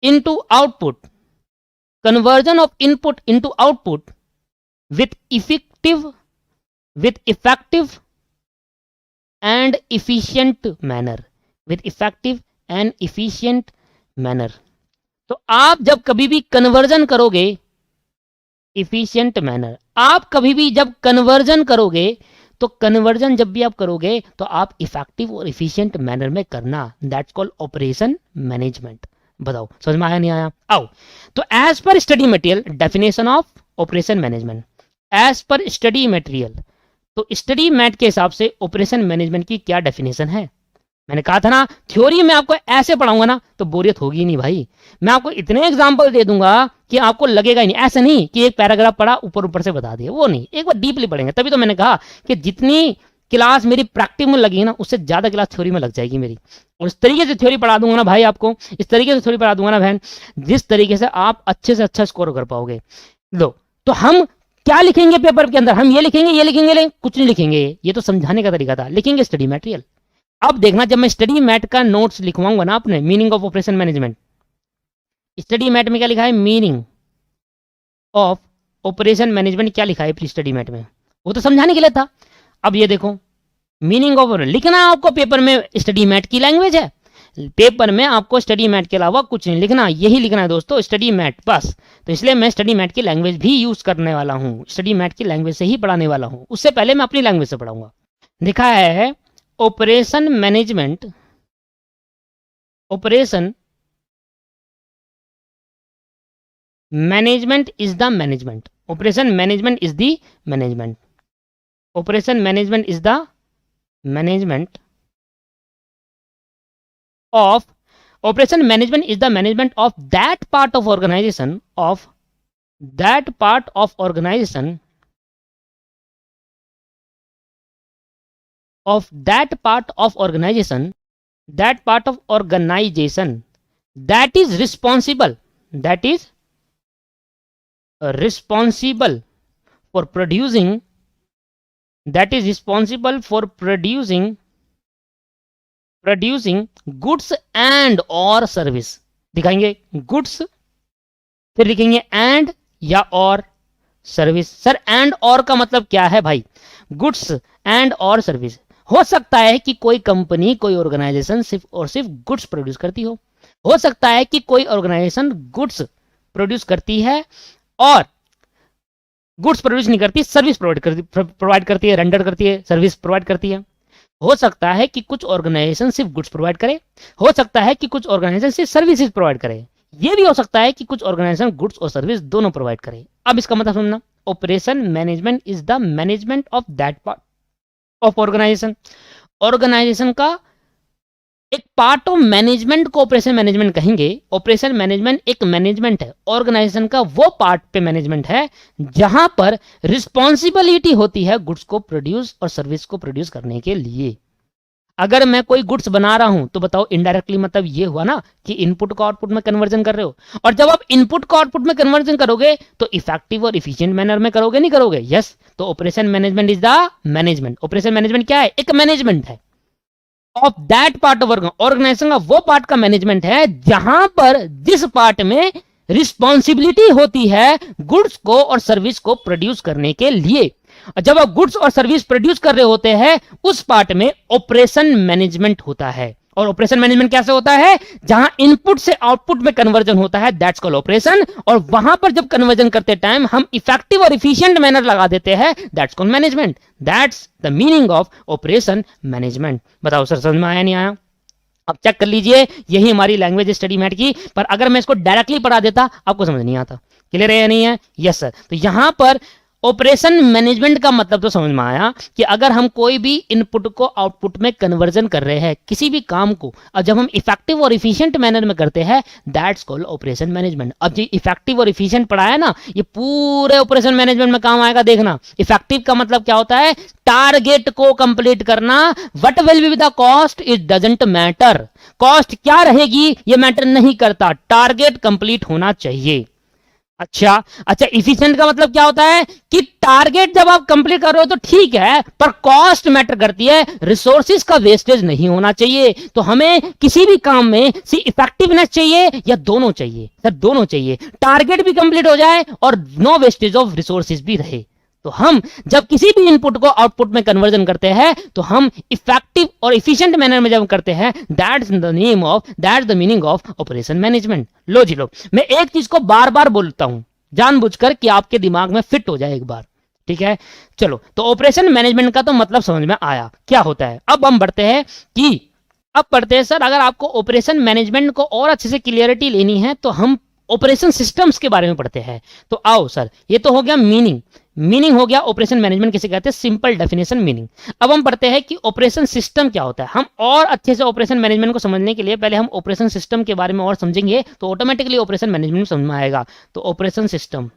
into output, conversion of input into output with effective and efficient manner. तो आप जब कभी भी कन्वर्जन करोगे, इफिशिएंट मैनर, आप कभी भी जब कन्वर्जन करोगे, तो कन्वर्जन जब भी आप करोगे तो आप इफेक्टिव और इफिशिएंट मैनर में करना, दैट्स कॉल्ड ऑपरेशन मैनेजमेंट। बताओ समझ में आया नहीं आया? आओ, तो as per study material definition of operation management, as per study material, तो स्टडी मैट के हिसाब से ऑपरेशन मैनेजमेंट की क्या डेफिनेशन है? मैंने कहा था ना, थ्योरी में आपको ऐसे पढ़ाऊंगा ना तो बोरियत होगी नहीं भाई। मैं आपको इतने एग्जांपल दे दूंगा कि आपको लगेगा ही नहीं। ऐसे नहीं कि एक पैराग्राफ पढ़ा ऊपर ऊपर से बता दिया, वो नहीं, एक बार डीपली पढ़ेंगे। तभी तो मैंने कहा कि जितनी क्लास मेरी प्रैक्टिस में लगी ना, उससे ज्यादा क्लास थ्योरी में लग जाएगी मेरी। और इस तरीके से थ्योरी पढ़ा दूंगा ना भाई आपको, इस तरीके से थ्योरी पढ़ा दूंगा ना बहन, जिस तरीके से आप अच्छे से अच्छा स्कोर कर पाओगे। लो, तो हम क्या लिखेंगे पेपर के अंदर? हम ये लिखेंगे, कुछ नहीं लिखेंगे। ये तो समझाने का तरीका था। लिखेंगे स्टडी मटेरियल। अब देखना, जब मैं स्टडी मैट का नोट्स लिखवाऊंगा ना अपने meaning of operation management, study mat में क्या लिखा है? मीनिंग ऑफ ऑपरेशन मैनेजमेंट क्या लिखा है प्लीज स्टडी मैट में? वो तो समझाने के लिए था। अब ये देखो, मीनिंग ऑफ लिखना आपको पेपर में स्टडी मैट की लैंग्वेज है, पेपर में आपको स्टडी मैट के अलावा कुछ नहीं लिखना, यही लिखना है दोस्तों, स्टडी मैट बस। तो इसलिए मैं स्टडी मैट की लैंग्वेज भी यूज करने वाला हूँ, स्टडी मैट की लैंग्वेज से ही पढ़ाने वाला हूँ। उससे पहले मैं अपनी लैंग्वेज से पढ़ाऊंगा। लिखा है operation management, operation management is the management, operation management is the management, operation management is the management of operation management is the management of that part of organization, of that part of organization, of that part of organization, that part of organization that is responsible, that is responsible for producing, that is responsible for producing goods and और service. दिखाएंगे goods, फिर लिखेंगे and या और service. Sir and और का मतलब क्या है भाई? गुड्स एंड और सर्विस। हो सकता है कि कोई कंपनी, कोई ऑर्गेनाइजेशन सिर्फ और सिर्फ गुड्स प्रोड्यूस करती हो सकता है कि कोई ऑर्गेनाइजेशन गुड्स प्रोड्यूस करती है और गुड्स प्रोड्यूस नहीं करती, सर्विस प्रोवाइड करती है, रेंडर करती है, सर्विस प्रोवाइड करती है। हो सकता है कि कुछ ऑर्गेनाइजेशन सिर्फ गुड्स प्रोवाइड करे, हो सकता है कि कुछ ऑर्गेनाइजेशन सिर्फ सर्विसेज प्रोवाइड करे, ये भी हो सकता है कि कुछ ऑर्गेनाइजेशन गुड्स और सर्विस दोनों प्रोवाइड करे। अब इसका मतलब समझना, operation management is the management of that part of organisation. Organisation का एक पार्ट ऑफ मैनेजमेंट को ऑपरेशन मैनेजमेंट कहेंगे। ऑपरेशन मैनेजमेंट एक मैनेजमेंट है, ऑर्गेनाइजेशन का वो पार्ट पे मैनेजमेंट है जहां पर रिस्पॉन्सिबिलिटी होती है गुड्स को प्रोड्यूस और सर्विस को प्रोड्यूस करने के लिए। अगर मैं कोई गुड्स बना रहा हूं तो बताओ इनडायरेक्टली मतलब ये हुआ ना कि इनपुट को आउटपुट में कन्वर्जन कर रहे हो, और जब आप इनपुट को आउटपुट में कन्वर्जन करोगे तो इफेक्टिव और इफिशिएंट मैनर में करोगे, नहीं करोगे? यस। तो operation management is the management. Operation management क्या है? एक मैनेजमेंट है of that part of organisation का वो पार्ट का मैनेजमेंट है जहां पर जिस पार्ट में रिस्पॉन्सिबिलिटी होती है गुड्स को और सर्विस को प्रोड्यूस करने के लिए। जब आप गुड्स और सर्विस प्रोड्यूस कर रहे होते हैं उस पार्ट में ऑपरेशन मैनेजमेंट होता है। और ऑपरेशन मैनेजमेंट कैसे होता है? जहां इनपुट से आउटपुट में कन्वर्जन होता है, दैट्स कॉल्ड ऑपरेशन। और वहां पर जब कन्वर्जन करते टाइम हम इफेक्टिव और इफिशिएंट मैनर लगा देते हैं, that's called management. That's the meaning of operation management. बताओ सर समझ में आया नहीं आया? अब चेक कर लीजिए, यही हमारी लैंग्वेज स्टडी मैट की। पर अगर मैं इसको डायरेक्टली पढ़ा देता आपको समझ नहीं आता। क्लियर है या नहीं है? Yes sir. तो यहां पर ऑपरेशन मैनेजमेंट का मतलब तो समझ में आया कि अगर हम कोई भी इनपुट को आउटपुट में कन्वर्जन कर रहे हैं किसी भी काम को, और जब हम इफेक्टिव और इफिशिएंट मैनर में करते हैं, दैट्स कॉल्ड ऑपरेशन मैनेजमेंट। अब जो इफेक्टिव और इफिशिएंट पढ़ाया ना, ये पूरे ऑपरेशन मैनेजमेंट में काम आएगा। देखना, इफेक्टिव का मतलब क्या होता है? टारगेट को कंप्लीट करना। What will be the cost, it doesn't matter. Cost क्या रहेगी ये मैटर नहीं करता, टारगेट कंप्लीट होना चाहिए। अच्छा, इफिशिएंट का मतलब क्या होता है कि टारगेट जब आप कंप्लीट कर रहे हो तो ठीक है, पर कॉस्ट मैटर करती है, रिसोर्सेज का वेस्टेज नहीं होना चाहिए। तो हमें किसी भी काम में सिर्फ इफेक्टिवनेस चाहिए या दोनों चाहिए? सर दोनों चाहिए। टारगेट भी कंप्लीट हो जाए और नो वेस्टेज ऑफ रिसोर्सेज भी रहे। तो हम जब किसी भी इनपुट को आउटपुट में कन्वर्जन करते हैं तो हम इफेक्टिव और इफिशिएंट मैनर में जब करते हैं, that's the meaning of operation management. लो जी लो, मैं एक चीज को बार बार बोलता हूं जानबूझकर कि आपके दिमाग में फिट हो जाए एक बार, ठीक है? चलो, तो ऑपरेशन मैनेजमेंट का तो मतलब समझ में आया क्या होता है। अब हम बढ़ते हैं सर, अगर आपको ऑपरेशन मैनेजमेंट को और अच्छे से क्लियरिटी लेनी है तो हम ऑपरेशन सिस्टम्स के बारे में पढ़ते हैं। तो आओ सर, ये तो हो गया मीनिंग हो गया ऑपरेशन मैनेजमेंट किसे कहते हैं, सिंपल डेफिनेशन मीनिंग। अब हम पढ़ते हैं कि ऑपरेशन सिस्टम क्या होता है। हम और अच्छे से ऑपरेशन मैनेजमेंट को समझने के लिए पहले हम ऑपरेशन सिस्टम के बारे में और समझेंगे तो ऑटोमेटिकली ऑपरेशन मैनेजमेंट समझ में आएगा। तो operation system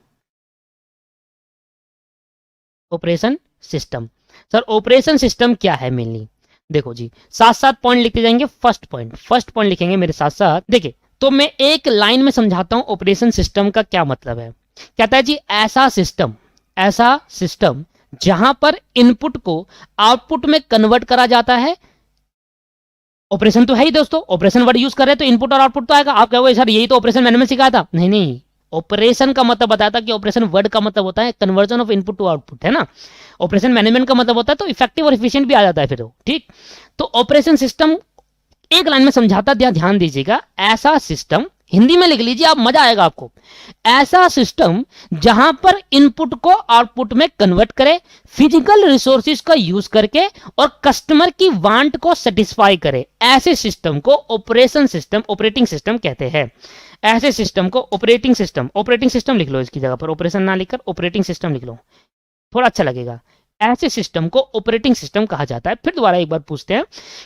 sir, operation system क्या है मेनली? देखो जी, साथ साथ पॉइंट लिखते जाएंगे। फर्स्ट पॉइंट लिखेंगे मेरे साथ साथ। देखिए, तो मैं एक लाइन में समझाता हूं ऑपरेशन सिस्टम का क्या मतलब है। कहता है जी, ऐसा सिस्टम जहां पर इनपुट को आउटपुट में कन्वर्ट करा जाता है। ऑपरेशन तो है ही दोस्तों, ऑपरेशन वर्ड यूज कर रहे हैं तो इनपुट और आउटपुट तो आएगा। आप कहोगे सर यही तो ऑपरेशन मैनेजमेंट सिखाया था। नहीं, ऑपरेशन का मतलब बताया था कि ऑपरेशन वर्ड का मतलब होता है conversion of input to output, है ना? ऑपरेशन मैनेजमेंट का मतलब होता है तो इफेक्टिव और एफिशिएंट भी आ जाता है फिर वो, ठीक? तो ऑपरेशन सिस्टम एक लाइन में समझाता दिया, ध्यान दीजिएगा। ऐसा सिस्टम, हिंदी में लिख लीजिए आप, मजा आएगा आपको। ऐसा सिस्टम जहां पर इनपुट को आउटपुट में कन्वर्ट करे फिजिकल रिसोर्सेज का यूज करके और कस्टमर की वांट को सेटिस्फाई करे, ऐसे सिस्टम को ऑपरेटिंग सिस्टम कहते हैं। ऐसे सिस्टम को ऑपरेटिंग सिस्टम लिख लो, इसकी जगह पर ऑपरेशन ना लिखकर ऑपरेटिंग सिस्टम लिख लो, थोड़ा अच्छा लगेगा। ऐसे सिस्टम को ऑपरेटिंग सिस्टम कहा जाता है। फिर दोबारा एक बार पूछते हैं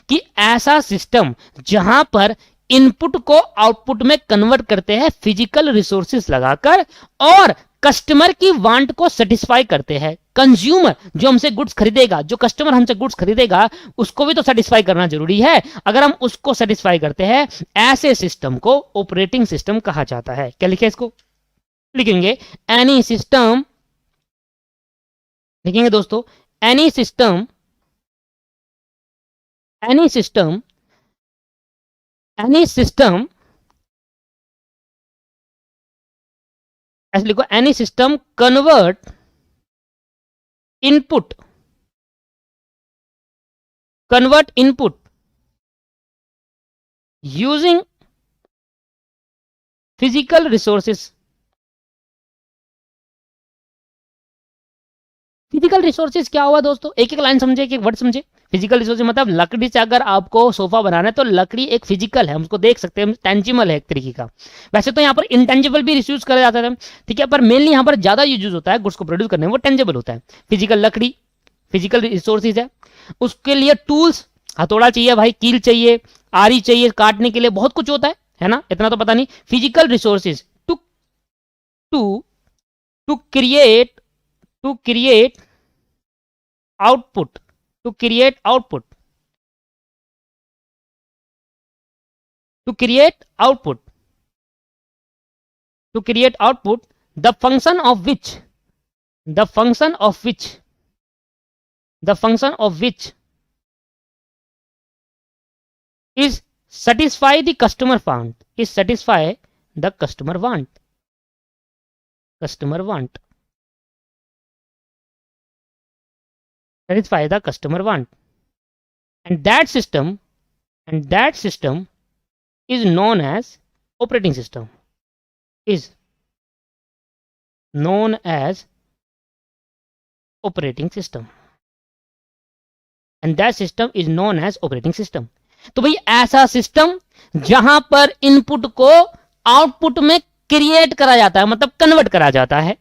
कि ऐसा सिस्टम जहां पर इनपुट को आउटपुट में कन्वर्ट करते हैं फिजिकल रिसोर्सेज लगाकर और कस्टमर की वांट को सेटिस्फाई करते हैं। कंज्यूमर जो हमसे गुड्स खरीदेगा, जो कस्टमर हमसे गुड्स खरीदेगा, उसको भी तो सेटिस्फाई करना जरूरी है। अगर हम उसको सेटिस्फाई करते हैं, ऐसे सिस्टम को ऑपरेटिंग सिस्टम कहा जाता है। क्या लिखे इसको? लिखेंगे एनी सिस्टम, लिखेंगे दोस्तों एनी सिस्टम ऐसे लिखो, any system convert input using physical resources. Physical resources क्या हुआ दोस्तों? एक एक लाइन समझे, एक एक वर्ड समझे। फिजिकल रिसोर्सेज मतलब लकड़ी से अगर आपको सोफा बनाना है तो लकड़ी एक फिजिकल है, हम उसको देख सकते हैं, टेंजिबल है एक तरीके का। वैसे तो यहाँ पर इंटेंजिबल भी यूज करा जाता है, ठीक है, पर मेनली यहाँ पर ज्यादा यूज होता है गुड्स को प्रोड्यूस करने में, वो टेंजिबल होता है। फिजिकल लकड़ी फिजिकल रिसोर्सेज है। उसके लिए टूल्स, हथौड़ा चाहिए भाई, कील चाहिए, आरी चाहिए, काटने के लिए बहुत कुछ होता है ना, इतना तो पता नहीं। Physical resources to create output to create output the function of which is satisfy the customer want, satisfy the customer want and that system is known as operating system, तो भाई ऐसा सिस्टम जहां पर इनपुट को output में create करा जाता है, मतलब कन्वर्ट करा जाता है।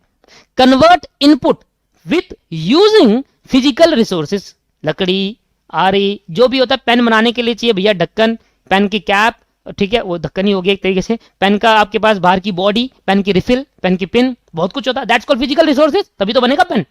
Convert input with using physical resources, लकड़ी, आरी, जो भी होता है। पेन बनाने के लिए चाहिए भैया ढक्कन, पेन की कैप, ठीक है, वो ढक्कन ही हो गया एक तरीके से। पेन का आपके पास बाहर की बॉडी, पेन की रिफिल, पेन की पिन, बहुत कुछ होता है। दैट्स कॉल्ड फिजिकल रिसोर्सेज, तभी तो बनेगा पेन।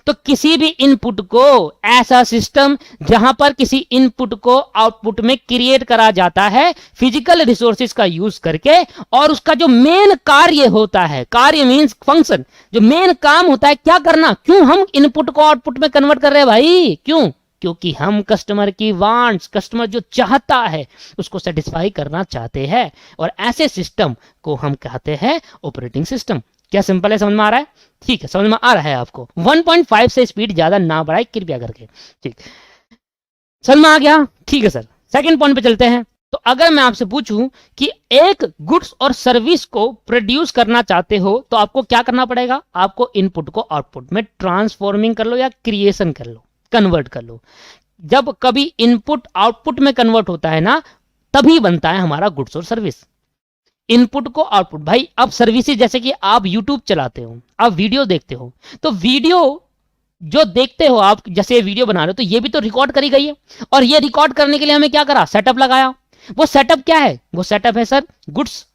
तो किसी भी इनपुट को, ऐसा सिस्टम जहां पर किसी इनपुट को आउटपुट में क्रिएट करा जाता है फिजिकल रिसोर्सेज का यूज करके, और उसका जो मेन कार्य होता है, कार्य मींस फंक्शन, जो मेन काम होता है क्या करना, क्यों हम इनपुट को आउटपुट में कन्वर्ट कर रहे हैं भाई, क्यों? क्योंकि हम कस्टमर की वांट्स, कस्टमर जो चाहता है उसको सेटिस्फाई करना चाहते हैं, और ऐसे सिस्टम को हम कहते हैं ऑपरेटिंग सिस्टम। क्या सिंपल है, समझ में आ रहा है? ठीक है, समझ में आ रहा है आपको। 1.5 से स्पीड ज्यादा ना बढ़ाए कृपया करके, ठीक, समझ में आ गया? ठीक है सर, सेकंड पॉइंट पे चलते हैं। तो अगर मैं आपसे पूछूं कि एक गुड्स और सर्विस को प्रोड्यूस करना चाहते हो तो आपको क्या करना पड़ेगा? आपको इनपुट को आउटपुट में ट्रांसफॉर्मिंग कर लो या क्रिएशन कर लो, कन्वर्ट कर लो। जब कभी इनपुट आउटपुट में कन्वर्ट होता है ना, तभी बनता है हमारा गुड्स और सर्विस। इनपुट को आउटपुट, भाई अब सर्विसेज, जैसे कि आप यूट्यूब चलाते हो, आप वीडियो देखते हो, तो वीडियो जो देखते हो आप, जैसे वीडियो बना रहे हो, तो ये भी तो रिकॉर्ड करी गई है, और ये रिकॉर्ड करने के लिए हमें क्या करा? सेटअप लगाया। वो सेटअप क्या है? वो सेटअप है सर गुड्स,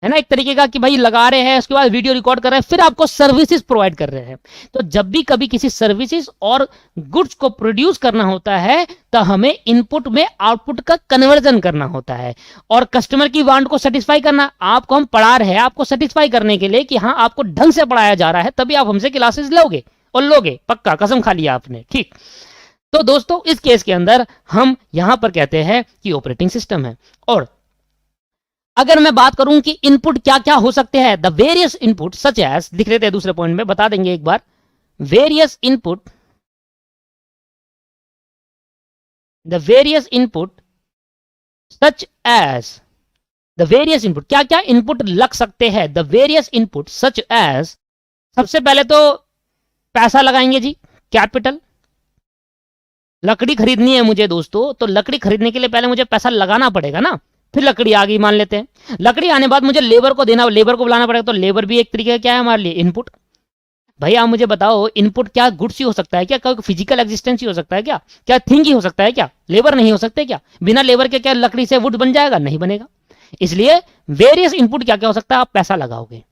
है ना, एक तरीके का, कि भाई लगा रहे हैं, उसके बाद वीडियो रिकॉर्ड कर रहे हैं, फिर आपको सर्विसेज प्रोवाइड कर रहे हैं। तो जब भी कभी किसी सर्विसेज और गुड्स को प्रोड्यूस करना होता है तो हमें इनपुट में आउटपुट का कन्वर्जन करना होता है, और कस्टमर की वांट को सेटिस्फाई करना। आपको हम पढ़ा रहे हैं आपको सेटिस्फाई करने के लिए कि हाँ आपको ढंग से पढ़ाया जा रहा है, तभी आप हमसे क्लासेस लोगे, और लोगे पक्का, कसम खा लिया आपने, ठीक। तो दोस्तों इस केस के अंदर हम यहां पर कहते हैं कि ऑपरेटिंग सिस्टम है। और अगर मैं बात करूं कि इनपुट क्या क्या हो सकते हैं, the various input such as, लिख लेते हैं दूसरे पॉइंट में, बता देंगे एक बार, various input, the various input such as the various input, क्या क्या इनपुट लग सकते हैं, the various input such as, सबसे पहले तो पैसा लगाएंगे जी, कैपिटल। लकड़ी खरीदनी है मुझे दोस्तों, तो लकड़ी खरीदने के लिए पहले मुझे पैसा लगाना पड़ेगा ना, फिर लकड़ी आ गई मान लेते हैं। लकड़ी आने बाद मुझे लेबर को देना, लेबर को बुलाना पड़ेगा, तो लेबर भी एक तरीके का क्या है हमारे लिए, इनपुट। भाई आप मुझे बताओ इनपुट क्या गुड्स ही हो सकता है क्या, कोई फिजिकल एग्जिस्टेंस ही हो सकता है क्या, क्या थिंग ही हो सकता है क्या, लेबर नहीं हो सकते क्या, बिना लेबर के क्या लकड़ी से वुड बन जाएगा, नहीं बनेगा। इसलिए वेरियस इनपुट क्या क्या हो सकता है, आप पैसा लगाओगे,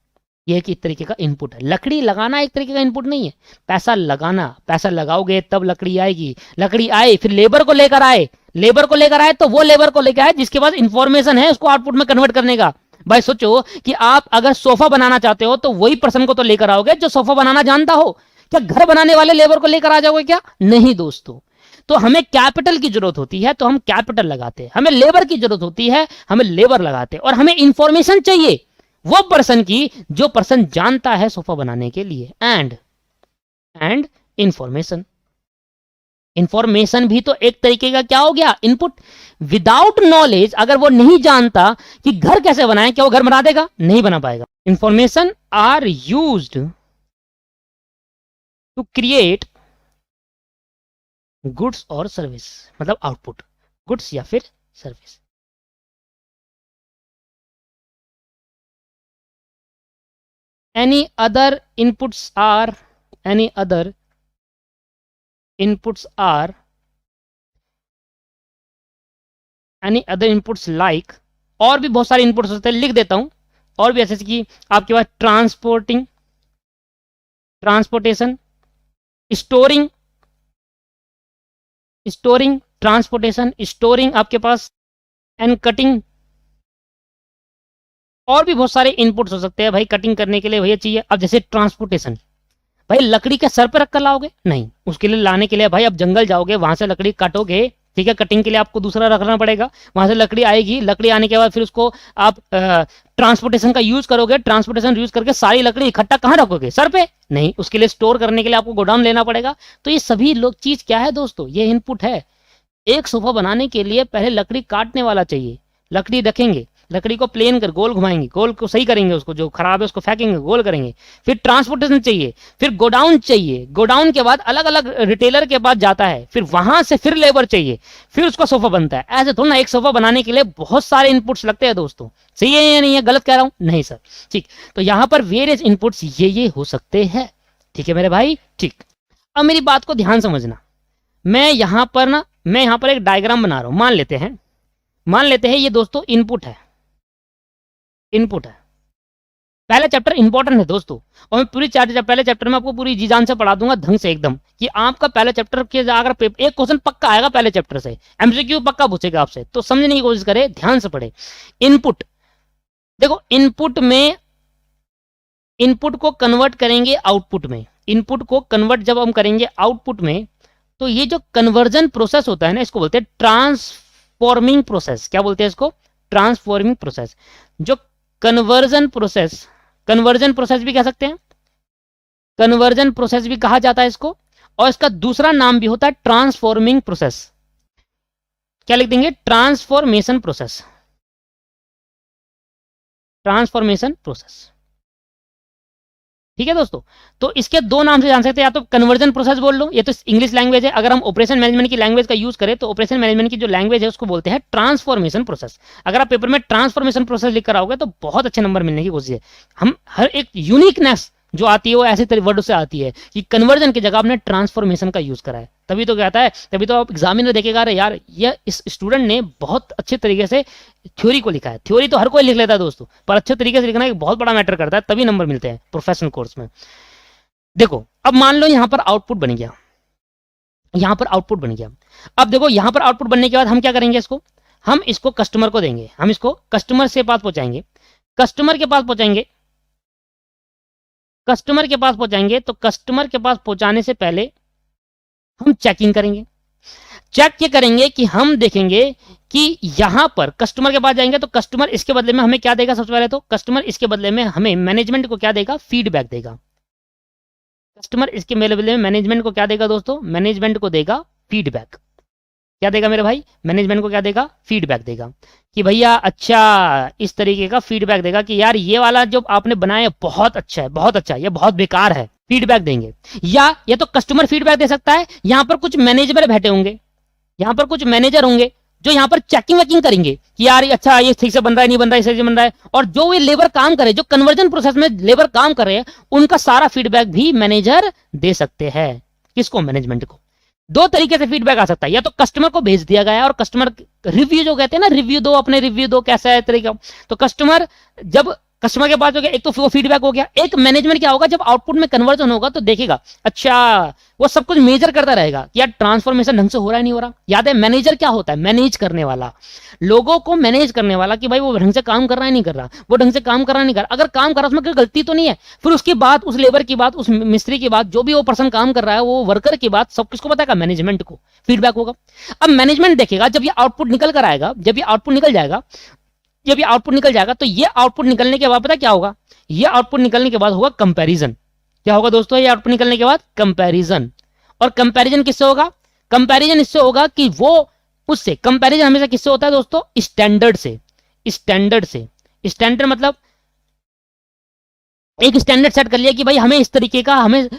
ये एक तरीके का इनपुट है। लकड़ी लगाना एक तरीके का इनपुट नहीं है, पैसा लगाना, पैसा लगाओगे तब लकड़ी आएगी, लकड़ी आए फिर लेबर को लेकर आए, लेबर को लेकर आए तो वो लेबर को लेकर आए जिसके पास इंफॉर्मेशन है उसको आउटपुट में कन्वर्ट करने का। भाई सोचो कि आप अगर सोफा बनाना चाहते हो तो वही पर्सन को तो लेकर आओगे जो सोफा बनाना जानता हो, क्या घर बनाने वाले लेबर को लेकर आ जाओगे क्या, नहीं दोस्तों। तो हमें कैपिटल की जरूरत होती है तो हम कैपिटल लगाते हैं, हमें लेबर की जरूरत होती है हमें लेबर लगाते हैं, और हमें इंफॉर्मेशन चाहिए वो पर्सन की जो पर्सन जानता है सोफा बनाने के लिए, एंड इंफॉर्मेशन। इंफॉर्मेशन भी तो एक तरीके का क्या हो गया, इनपुट। विदाउट नॉलेज, अगर वो नहीं जानता कि घर कैसे बनाए, क्या वो घर बना देगा, नहीं बना पाएगा। Information are used to create goods और सर्विस, मतलब आउटपुट, गुड्स या फिर service. any other inputs are any other inputs like, और भी बहुत सारे इनपुट्स होते हैं, लिख देता हूं, और भी ऐसे कि आपके पास ट्रांसपोर्टेशन, स्टोरिंग, ट्रांसपोर्टेशन, स्टोरिंग आपके पास, एंड कटिंग। और भी बहुत सारे इनपुट्स हो सकते हैं भाई कटिंग करने के लिए भैया चाहिए। अब जैसे ट्रांसपोर्टेशन, भाई लकड़ी के सर पे रखकर लाओगे, नहीं, उसके लिए लाने के लिए भाई आप जंगल जाओगे, वहां से लकड़ी काटोगे, ठीक है, कटिंग के लिए आपको दूसरा रखना पड़ेगा, वहां से लकड़ी आएगी, लकड़ी आने के बाद फिर उसको आप ट्रांसपोर्टेशन का यूज करोगे, ट्रांसपोर्टेशन यूज करके सारी लकड़ी इकट्ठा कहाँ रखोगे, सर पे, नहीं, उसके लिए स्टोर करने के लिए आपको गोडाउन लेना पड़ेगा। तो ये सभी लोग चीज क्या है दोस्तों, ये इनपुट है। एक सोफा बनाने के लिए पहले लकड़ी काटने वाला चाहिए, लकड़ी रखेंगे, लकड़ी को प्लेन कर गोल घुमाएंगे, गोल को सही करेंगे, उसको जो खराब है उसको फेंकेंगे, गोल करेंगे, फिर ट्रांसपोर्टेशन चाहिए, फिर गोडाउन चाहिए, गोडाउन के बाद अलग अलग रिटेलर के पास जाता है, फिर वहां से फिर लेबर चाहिए, फिर उसका सोफा बनता है। ऐसे थोड़ा ना, एक सोफा बनाने के लिए बहुत सारे इनपुट्स लगते हैं दोस्तों, सही है या नहीं है, गलत कह रहा हूं, नहीं सर, ठीक। तो यहां पर वेरियस इनपुट्स ये हो सकते हैं, ठीक है मेरे भाई, ठीक। अब मेरी बात को ध्यान समझना, मैं यहां पर एक डायग्राम बना रहा हूं, मान लेते हैं ये दोस्तों इनपुट है, पहला चैप्टर इंपॉर्टेंट है दोस्तों, और मैं पूरी पहले चैप्टर में आपको पूरी जी जान से पढ़ा दूंगा ढंग से एकदम, कि आपका पहले चैप्टर के अगर एक क्वेश्चन पक्का आएगा पहले चैप्टर से, एमसीक्यू पक्का पूछेगा आपसे, तो समझने की कोशिश करें, ध्यान से पढ़े। इनपुट, देखो इनपुट को कन्वर्ट करेंगे आउटपुट में, इनपुट को कन्वर्ट जब हम करेंगे आउटपुट में, तो ये जो कन्वर्जन प्रोसेस होता है ना, इसको बोलते हैं ट्रांसफॉर्मिंग प्रोसेस। क्या बोलते हैं इसको, ट्रांसफॉर्मिंग प्रोसेस। जो कन्वर्जन प्रोसेस भी कह सकते हैं, कन्वर्जन प्रोसेस भी कहा जाता है इसको, और इसका दूसरा नाम भी होता है ट्रांसफॉर्मिंग प्रोसेस। क्या लिख देंगे, ट्रांसफॉर्मेशन प्रोसेस, ठीक है दोस्तों। तो इसके दो नाम से जान सकते हैं, या तो कन्वर्जन प्रोसेस बोल लो, ये तो इंग्लिश लैंग्वेज है, अगर हम ऑपरेशन मैनेजमेंट की लैंग्वेज का यूज करें तो ऑपरेशन मैनेजमेंट की जो लैंग्वेज है उसको बोलते हैं ट्रांसफॉर्मेशन प्रोसेस। अगर आप पेपर में ट्रांसफॉर्मेशन प्रोसेस लिख कर आओगे तो बहुत अच्छे नंबर मिलने की कोशिश है। हम हर एक यूनिकनेस जो आती है वो ऐसे वर्ड से आती है कि कन्वर्जन की जगह आपने ट्रांसफॉर्मेशन का यूज करा है, तभी तो कहता है, तभी तो आप एग्जामिनर देखेगा, अरे यार ये इस स्टूडेंट ने बहुत अच्छे तरीके से थ्योरी को लिखा है। थ्योरी तो हर कोई लिख लेता है दोस्तों, पर अच्छे तरीके से लिखना एक बहुत बड़ा मैटर करता है, तभी नंबर मिलते हैं प्रोफेशनल कोर्स में। देखो अब मान लो यहां पर आउटपुट बन गया, अब देखो यहां पर आउटपुट बनने के बाद हम क्या करेंगे, हम इसको कस्टमर को देंगे, हम इसको कस्टमर के पास पहुंचाएंगे, तो कस्टमर के पास पहुंचाने से पहले हम चेकिंग करेंगे। चेक ये करेंगे कि हम देखेंगे कि यहां पर कस्टमर के पास जाएंगे तो कस्टमर इसके बदले में हमें क्या देगा, सबसे पहले तो कस्टमर इसके बदले में हमें मैनेजमेंट को क्या देगा, फीडबैक देगा। कस्टमर इसके बदले में मैनेजमेंट को क्या देगा दोस्तों, मैनेजमेंट को देगा फीडबैक। क्या देगा मेरे भाई, मैनेजमेंट को क्या देगा, फीडबैक देगा कि भैया अच्छा, इस तरीके का फीडबैक देगा कि यार ये वाला जो आपने बनाया बहुत अच्छा है, बहुत अच्छा है, ये बहुत बेकार है, फीडबैक देंगे। या ये तो कस्टमर फीडबैक दे सकता है, यहां पर कुछ मैनेजर बैठे होंगे, यहां पर कुछ मैनेजर होंगे जो यहाँ पर चेकिंग वेकिंग करेंगे कि यार अच्छा ये ठीक से बन रहा है, नहीं बन रहा है, सही से बन रहा है। और जो ये लेबर काम करे, जो कन्वर्जन प्रोसेस में लेबर काम कर रहे हैं, उनका सारा फीडबैक भी मैनेजर दे सकते हैं। किसको, मैनेजमेंट को। दो तरीके से फीडबैक आ सकता है, या तो कस्टमर को भेज दिया गया है और कस्टमर रिव्यू जो कहते हैं ना, रिव्यू दो, अपने रिव्यू दो, कैसा है तरीका। तो कस्टमर जब कस्टमर के पास हो गया, एक तो वो फीडबैक हो गया। एक मैनेजमेंट क्या होगा, जब आउटपुट में कन्वर्जन होगा तो देखेगा, अच्छा वो सब कुछ मेजर करता रहेगा कि यार ट्रांसफॉर्मेशन ढंग से हो रहा है नहीं हो रहा। याद है मैनेजर क्या होता है, मैनेज करने वाला, लोगों को मैनेज करने वाला कि भाई वो ढंग से काम कर रहा है नहीं कर रहा, वो ढंग से काम कर रहा नहीं कर रहा। अगर काम कर रहा है उसमें कोई गलती तो नहीं है, फिर उसकी बात, उस लेबर की बात, उस मिस्त्री की बात, जो भी वो पर्सन काम कर रहा है, वो वर्कर की बात, सब किसको बताएगा, मैनेजमेंट को फीडबैक होगा। अब मैनेजमेंट देखेगा जब ये आउटपुट निकल कर आएगा, जब ये आउटपुट निकल जाएगा, जब ये आउटपुट निकल जाएगा तो ये आउटपुट निकलने के बाद पता क्या होगा, ये आउटपुट निकलने के बाद होगा कंपैरिजन। क्या होगा दोस्तों, ये आउटपुट निकलने के बाद कंपैरिजन। और कंपैरिजन किससे होगा, कंपैरिजन इससे होगा कि वो उससे, कंपैरिजन हमेशा किससे होता है दोस्तों, स्टैंडर्ड से। स्टैंडर्ड से, स्टैंडर्ड मतलब एक स्टैंडर्ड सेट कर लिया कि भाई हमें इस तरीके का हमें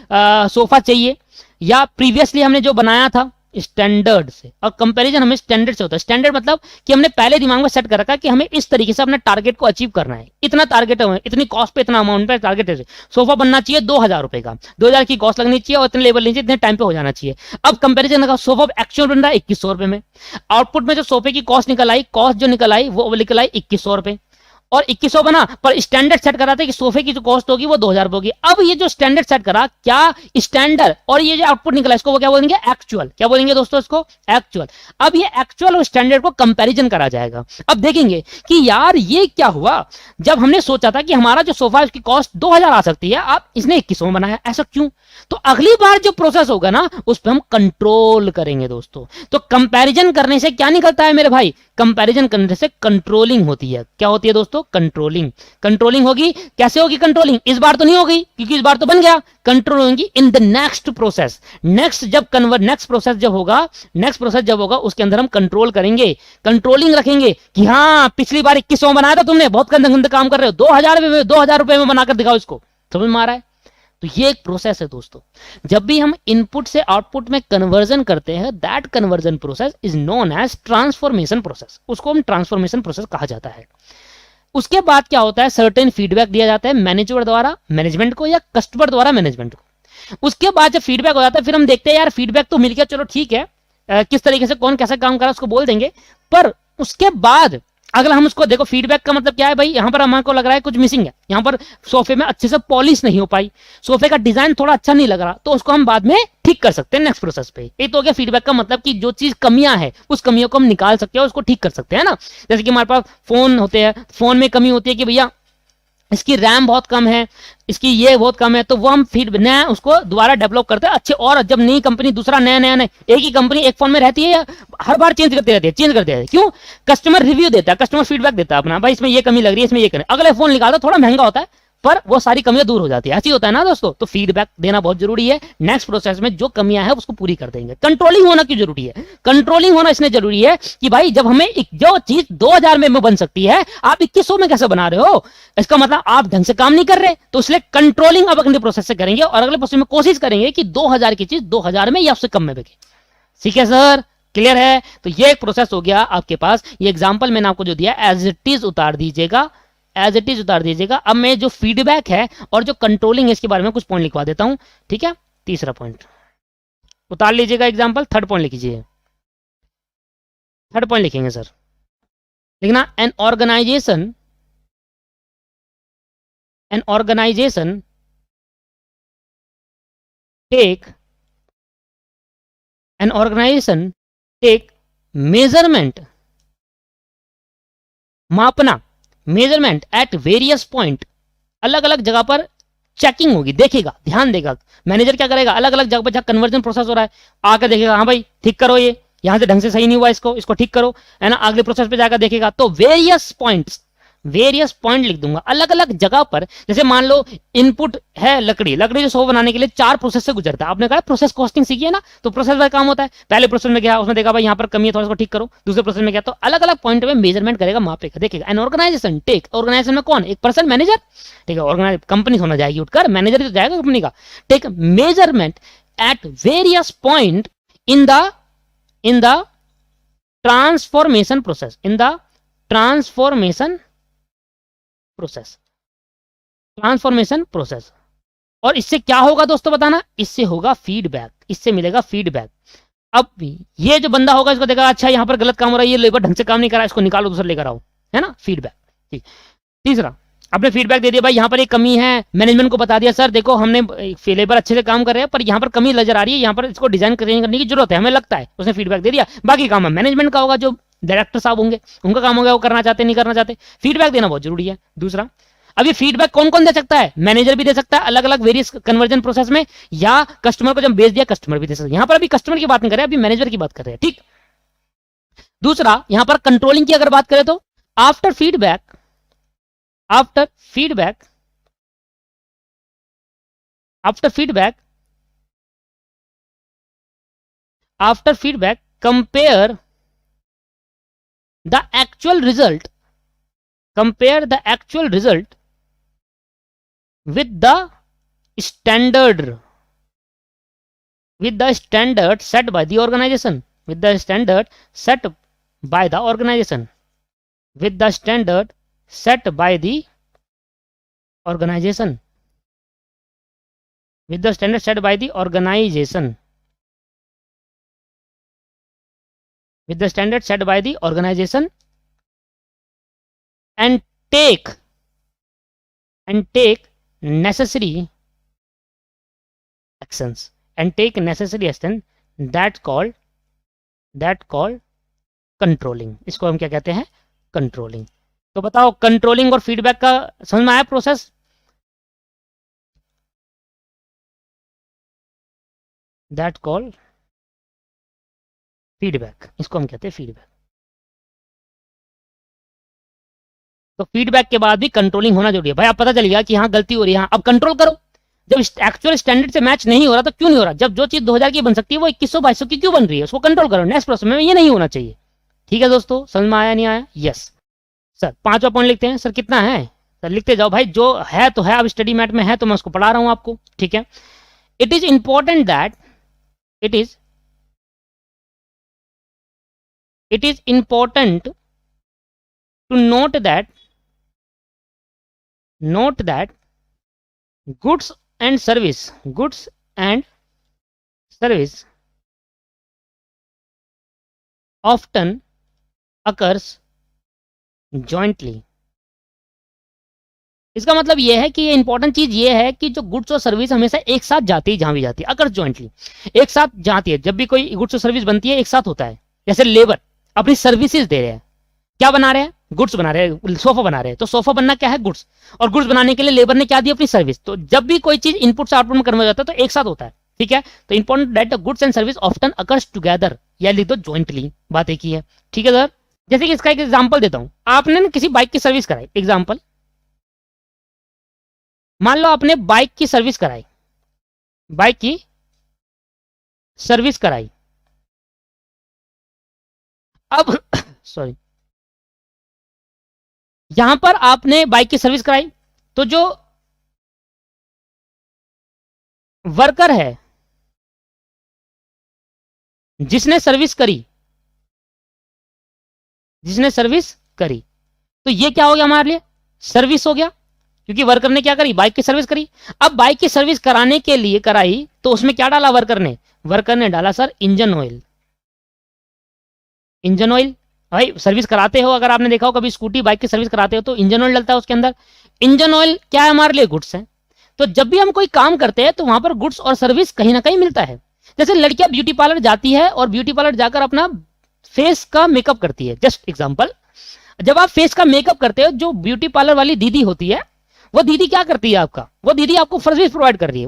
सोफा चाहिए, या प्रीवियसली हमने जो बनाया था, स्टैंडर्ड से। और कंपैरिजन हमें स्टैंडर्ड से होता है। स्टैंडर्ड मतलब कि हमने पहले दिमाग में सेट कर रखा कि हमें इस तरीके से अपने टारगेट को अचीव करना है, इतना टारगेट है, इतनी कॉस्ट पे, इतना अमाउंट पे टारगेट है। सोफा बनना चाहिए 2000 रुपए का, 2000 की कॉस्ट लगनी चाहिए और इतने लेवल नीचे, इतने टाइम पे हो जाना चाहिए। अब कंपैरिजन लगा, सोफा एक्चुअल बन रहा है 2100 रुपए में, आउटपुट में जो सोफे की कॉस्ट निकल आई, कॉस्ट जो निकल आई वो निकल आई 2100 रुपए, और 2100 बना, पर स्टैंडर्ड सेट करा था कि सोफे की जो कॉस्ट होगी वो 2000 होगी। अब ये जो स्टैंडर्ड सेट करा, क्या स्टैंडर्ड और ये जो आउटपुट निकला, इसको वो क्या बोलेंगे, एक्चुअल। क्या बोलेंगे दोस्तों, इसको एक्चुअल। अब ये एक्चुअल और स्टैंडर्ड को कंपैरिजन करा जाएगा। अब देखेंगे कि यार ये क्या हुआ, जब हमने सोचा था कि हमारा जो सोफा है उसकी कॉस्ट 2000 आ सकती है, अब इसने 2100 में बनाया, ऐसा क्यों। तो अगली बार जो प्रोसेस होगा ना, उस पर हम कंट्रोल करेंगे दोस्तों। तो कंपैरिजन करने से क्या निकलता है मेरे भाई, कंपैरिजन करने से कंट्रोलिंग होती है। क्या होती है दोस्तों, कंट्रोलिंग। कंट्रोलिंग होगी, कैसे होगी कंट्रोलिंग, इस बार तो नहीं होगी क्योंकि इस बार तो बन गया, कंट्रोल होगी in the next process. Next जब नेक्स्ट प्रोसेस जब होगा, नेक्स्ट प्रोसेस जब होगा उसके अंदर हम कंट्रोल करेंगे, कंट्रोलिंग रखेंगे कि हाँ पिछली बार 2100 बनाया था तुमने, बहुत गंदा गंदा काम कर रहे हो, 2000 रुपए में बनाकर दिखाओ इसको, समझ में आ रहा है। तो ये एक प्रोसेस है दोस्तों। जब भी हम इनपुट से आउटपुट में कन्वर्जन करते हैं, that conversion process is known as transformation process, उसको हम ट्रांसफॉर्मेशन प्रोसेस कहा जाता है। उसके बाद क्या होता है, सर्टेन फीडबैक दिया जाता है मैनेजर द्वारा मैनेजमेंट को, या कस्टमर द्वारा मैनेजमेंट को। उसके बाद जब फीडबैक हो जाता है, फिर हम देखते हैं यार फीडबैक तो मिल गया, चलो ठीक है, किस तरीके से कौन कैसा काम कर रहा है उसको बोल देंगे। पर उसके बाद अगला हम उसको देखो, फीडबैक का मतलब क्या है भाई, यहां पर हमको लग रहा है कुछ मिसिंग है, यहां पर सोफे में अच्छे से पॉलिश नहीं हो पाई, सोफे का डिजाइन थोड़ा अच्छा नहीं लग रहा, तो उसको हम बाद में ठीक कर सकते हैं नेक्स्ट प्रोसेस पे। ये तो हो गया फीडबैक का मतलब कि जो चीज कमियां है उस कमियों को हम निकाल सकते हैं, उसको ठीक कर सकते हैं ना। जैसे कि हमारे पास फोन होते हैं, फोन में कमी होती है कि भैया इसकी रैम बहुत कम है, इसकी ये बहुत कम है, तो वो हम फिर नया उसको दोबारा डेवलप करते हैं अच्छे। और जब नई कंपनी दूसरा नया नया नया, एक ही कंपनी एक फोन में रहती है, हर बार चेंज करते रहती है, चेंज करते रहते हैं, क्यों, कस्टमर रिव्यू देता है, कस्टमर फीडबैक देता है अपना, भाई इसमें ये कमी लग रही है, इसमें ये करें। अगले फोन निकालता, थोड़ा महंगा होता है पर वो सारी कमियां दूर हो जाती है, ऐसी होता है ना दोस्तों। तो फीडबैक देना बहुत जरूरी है, नेक्स्ट प्रोसेस में जो कमियां है उसको पूरी कर देंगे। कंट्रोलिंग होना क्यों जरूरी है, कंट्रोलिंग होना इसलिए जरूरी है कि भाई जब हमें जो चीज 2000 में बन सकती है, आप 2100 में कैसे बना रहे हो, इसका मतलब आप ढंग से काम नहीं कर रहे। तो इसलिए कंट्रोलिंग अब अगले प्रोसेस से करेंगे और अगले प्रोसेस में कोशिश करेंगे कि 2000 की चीज 2000 में या उससे कम में बिके। ठीक है सर, क्लियर है। तो ये एक प्रोसेस हो गया आपके पास। ये एग्जाम्पल मैंने आपको जो दिया एज इट इज उतार दीजिएगा, एज इट इज उतार दीजिएगा। अब मैं जो फीडबैक है और जो कंट्रोलिंग है इसके बारे में कुछ पॉइंट लिखवा देता हूं, ठीक है। तीसरा पॉइंट उतार लीजिएगा एग्जाम्पल, थर्ड पॉइंट लिखिए, थर्ड पॉइंट लिखेंगे सर, लिखना एन ऑर्गेनाइजेशन टेक मेजरमेंट, मापना, मेजरमेंट एट वेरियस पॉइंट, अलग अलग जगह पर चेकिंग होगी, देखेगा, ध्यान देगा। मैनेजर क्या करेगा, अलग अलग जगह पर जहां कन्वर्जन प्रोसेस हो रहा है आकर देखेगा, हाँ भाई ठीक करो, ये यहां से ढंग से सही नहीं हुआ, इसको ठीक करो, है ना। अगले प्रोसेस पे जाकर देखेगा। तो वेरियस पॉइंट्स, वेरियस पॉइंट लिख दूंगा अलग अलग जगह पर। जैसे मान लो इनपुट है लकड़ी, लकड़ी जो सोफा बनाने के लिए 4 प्रोसेस से गुजरता है। आपने कहा प्रोसेस कॉस्टिंग सीखी है ना, तो प्रोसेस का काम होता है। पहले प्रोसेस में क्या, उसने देखा भाई यहाँ पर कमी है, थोड़ा सा ठीक करो। दूसरे प्रोसेस में क्या, तो अलग अलग पॉइंट में मेजरमेंट करेगा, मापेगा, देखेगा। एन ऑर्गेनाइजेशन टेक, ऑर्गेनाइजेशन में कौन, एक पर्सन, मैनेजर, ठीक है, ऑर्गेनाइज कंपनी होना जाएगी उठकर, मैनेजर तो जाएगा कंपनी का। Take measurement at various point in the transformation process, in the transformation process. और इससे क्या होगा दोस्तों बताना, इससे होगा फीडबैक, इससे मिलेगा फीडबैक। अब ये जो बंदा होगा इसको देखा, अच्छा यहाँ पर गलत काम हो रहा है, ये लेबर ढंग से काम नहीं कर रहा है, इसको निकालो, दूसरा लेकर आओ, है ना, फीडबैक। ठीक, तीसरा आपने फीडबैक दे दिया भाई, यहाँ पर एक कमी है, मैनेजमेंट को बता दिया, सर देखो हमने लेबर अच्छे से काम कर रहे हैं पर यहाँ पर कमी नजर आ रही है, यहाँ पर इसको डिजाइन करने की जरूरत है, हमें लगता है, उसने फीडबैक दे दिया। बाकी काम है मैनेजमेंट का होगा, जो डायरेक्टर साहब होंगे उनका काम होगा, वो करना चाहते नहीं करना चाहते। फीडबैक देना बहुत जरूरी है। दूसरा, अब ये फीडबैक कौन कौन दे सकता है, मैनेजर भी दे सकता है अलग अलग वेरियस कन्वर्जन प्रोसेस में, या कस्टमर को जब बेच दिया कस्टमर भी दे सकता है। यहां पर अभी कस्टमर की बात नहीं कर रहे, अभी मैनेजर की बात कर रहे हैं, ठीक। दूसरा, यहां पर कंट्रोलिंग की अगर बात करें तो after feedback compare the actual result with the standard set by the organization, with the standard set by the organization, with the standard set by the organization, with the standard set by the organization, with the standard set by the organization, and take necessary actions, that called controlling। इसको हम क्या कहते हैं, controlling. तो बताओ controlling और feedback का समझ में आया प्रोसेस। दैट कॉल फीडबैक, इसको हम कहते हैं फीडबैक। तो फीडबैक के बाद भी कंट्रोलिंग होना जरूरी है भाई। आप पता चल गया कि हाँ गलती हो रही है, अब कंट्रोल करो। जब एक्चुअल स्टैंडर्ड से मैच नहीं हो रहा तो क्यों नहीं हो रहा, जब जो चीज 2000 की बन सकती है वो 2100-2200 की क्यों बन रही है, उसको कंट्रोल करो। नेक्स्ट प्रोसेस में ये नहीं होना चाहिए। ठीक है दोस्तों, समझ में आया नहीं आया, यस सर। 5वां पॉइंट लिखते हैं। सर कितना है, सर लिखते जाओ भाई, जो है तो है, अब स्टडी मैट में है तो मैं उसको पढ़ा रहा हूं आपको, ठीक है। It is important that it is important to note that goods and service often occurs jointly। इसका मतलब यह है कि ये इंपॉर्टेंट चीज ये है कि जो गुड्स और सर्विस हमेशा एक साथ जाती है, जहां भी जाती है, अगर ज्वाइंटली एक साथ जाती है। जब भी कोई गुड्स और सर्विस बनती है एक साथ होता है। जैसे लेबर अपनी सर्विसेज दे रहे हैं, क्या बना रहे हैं, गुड्स बना रहे हैं, सोफा बना रहे हैं, तो सोफा बनना क्या है, गुड्स, और गुड्स बनाने के लिए लेबर ने क्या दी, अपनी सर्विस। तो जब भी कोई चीज इनपुट से आउटपुट में कन्वर्ट जाता है तो एक साथ होता है, ठीक है। तो important that goods and service often occurs together, या लिख दो ज्वाइंटली, बात एक ही है, ठीक है सर। जैसे कि इसका एक एग्जाम्पल देता हूं, आपने ना किसी बाइक की सर्विस कराई, एग्जाम्पल मान लो आपने बाइक की सर्विस कराई, अब सॉरी, यहां पर आपने बाइक की सर्विस कराई, तो जो वर्कर है जिसने सर्विस करी, तो ये क्या हो गया हमारे लिए, सर्विस हो गया, क्योंकि वर्कर ने क्या करी, बाइक की सर्विस करी। अब बाइक की सर्विस कराने के लिए कराई तो उसमें क्या डाला वर्कर ने डाला सर इंजन ऑयल। भाई सर्विस कराते हो, अगर आपने देखा हो कभी स्कूटी बाइक की सर्विस कराते हो तो इंजन ऑयल डलता है उसके अंदर। इंजन ऑयल क्या है, हमारे लिए गुड्स है। तो जब भी हम कोई काम करते हैं तो वहां पर गुड्स और सर्विस कहीं ना कहीं मिलता है। जैसे लड़कियां ब्यूटी पार्लर जाती है और ब्यूटी पार्लर जाकर अपना फेस का मेकअप करती है, जस्ट एग्जाम्पल। जब आप फेस का मेकअप करते हो, जो ब्यूटी पार्लर वाली दीदी होती है वो दीदी क्या करती है, वो दीदी आपको सर्विस प्रोवाइड कर रही है,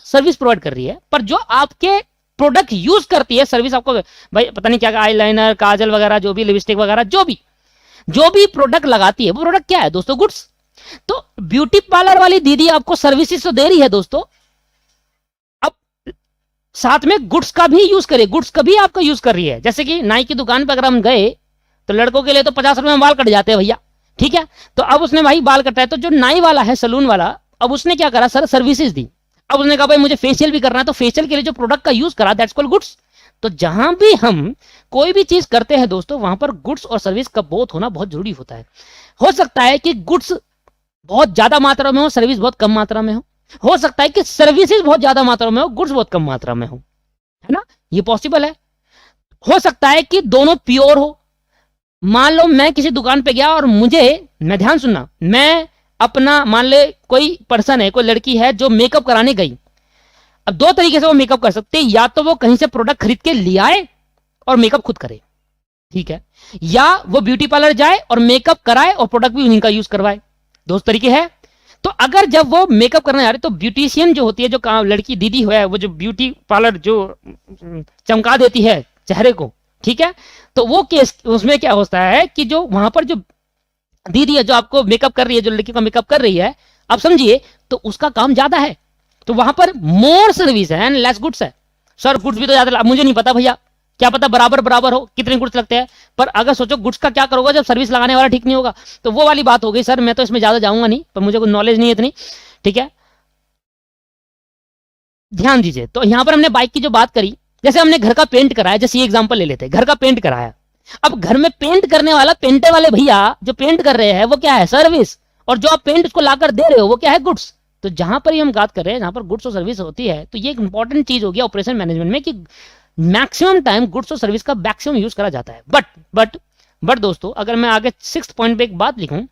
सर्विस प्रोवाइड कर रही है। पर जो आपके प्रोडक्ट यूज करती है, सर्विस आपको भाई पता नहीं क्या, आईलाइनर, काजल वगैरह, जो भी लिपस्टिक वगैरह, जो भी जो भी प्रोडक्ट लगाती है वो प्रोडक्ट क्या है दोस्तों? गुड्स। तो ब्यूटी पार्लर वाली दीदी आपको सर्विसेज तो दे रही है दोस्तों, अब साथ में गुड्स का भी यूज करे, गुड्स का भी आपका यूज कर रही है। जैसे कि नाई की दुकान पर अगर हम गए तो लड़कों के लिए तो 50 रुपए में बाल कट जाते हैं भैया, ठीक है। तो अब उसने भाई बाल कटाया, तो जो नाई वाला है सलून वाला, अब उसने क्या करा सर, सर्विसेज दी। अब उसने कहा भाई मुझे फेशियल भी करना है, तो फेशियल के लिए जो प्रोडक्ट का यूज करा, दैट्स कॉल्ड गुड्स। तो जहां भी हम कोई भी चीज करते हैं दोस्तों, वहां पर गुड्स और सर्विस का बोथ होना बहुत जरूरी होता है। हो सकता है कि गुड्स बहुत ज्यादा मात्रा में हो, सर्विस बहुत कम मात्रा में हो सकता है कि सर्विसेज बहुत ज्यादा मात्रा में हो, गुड्स बहुत कम मात्रा में हो, है ना, ये पॉसिबल है। हो सकता है कि दोनों प्योर हो। मान लो मैं किसी दुकान पे गया और मैं ध्यान सुनना, मैं अपना, मान ले कोई पर्सन है, कोई लड़की है जो मेकअप कराने गई। अब दो तरीके से वो मेकअप कर सकते हैं, या तो वो कहीं से प्रोडक्ट खरीद के ले आए और मेकअप खुद करे, ठीक है, या वो ब्यूटी पार्लर जाए और मेकअप कराए और प्रोडक्ट भी उन्हीं का यूज करवाए। दो तरीके हैं। तो अगर जब वो मेकअप करने जा रहे, तो ब्यूटिशियन जो होती है, जो लड़की दीदी है, वो जो ब्यूटी पार्लर जो चमका देती है चेहरे को, ठीक है, तो वो केस उसमें क्या होता है कि जो वहां पर जो दीदी है जो आपको मेकअप कर रही है, जो लड़की का मेकअप कर रही है, आप समझिए, तो उसका काम ज्यादा है, तो वहां पर मोर सर्विस है एंड लेस गुड्स है। सर गुड्स भी तो ज्यादा, मुझे नहीं पता भैया, क्या पता बराबर बराबर हो, कितने गुड्स लगते हैं, पर अगर सोचो गुड्स का क्या करोगे जब सर्विस लगाने वाला ठीक नहीं होगा, तो वो वाली बात हो गई। सर मैं तो इसमें ज्यादा जाऊंगा नहीं, पर मुझे कोई नॉलेज नहीं है इतनी, ठीक है। ध्यान दीजिए, तो यहां पर हमने बाइक की जो बात करी, जैसे हमने घर का पेंट कराया, जैसे ये एग्जांपल ले लेते हैं, घर का पेंट कराया। अब घर में पेंट करने वाला, पेंटर वाले भैया जो पेंट कर रहे हैं, वो क्या है, सर्विस, और जो आप पेंट उसको लाकर दे रहे हो वो क्या है, गुड्स। तो जहां पर हम बात कर रहे हैं, जहां पर गुड्स और सर्विस होती है, तो ये एक इंपॉर्टेंट चीज होगी ऑपरेशन मैनेजमेंट में कि मैक्सिमम टाइम गुड्स और सर्विस का मैक्सिमम यूज करा जाता है। बट दोस्तों, अगर मैं आगे 6th पॉइंट पे एक बात लिखूं,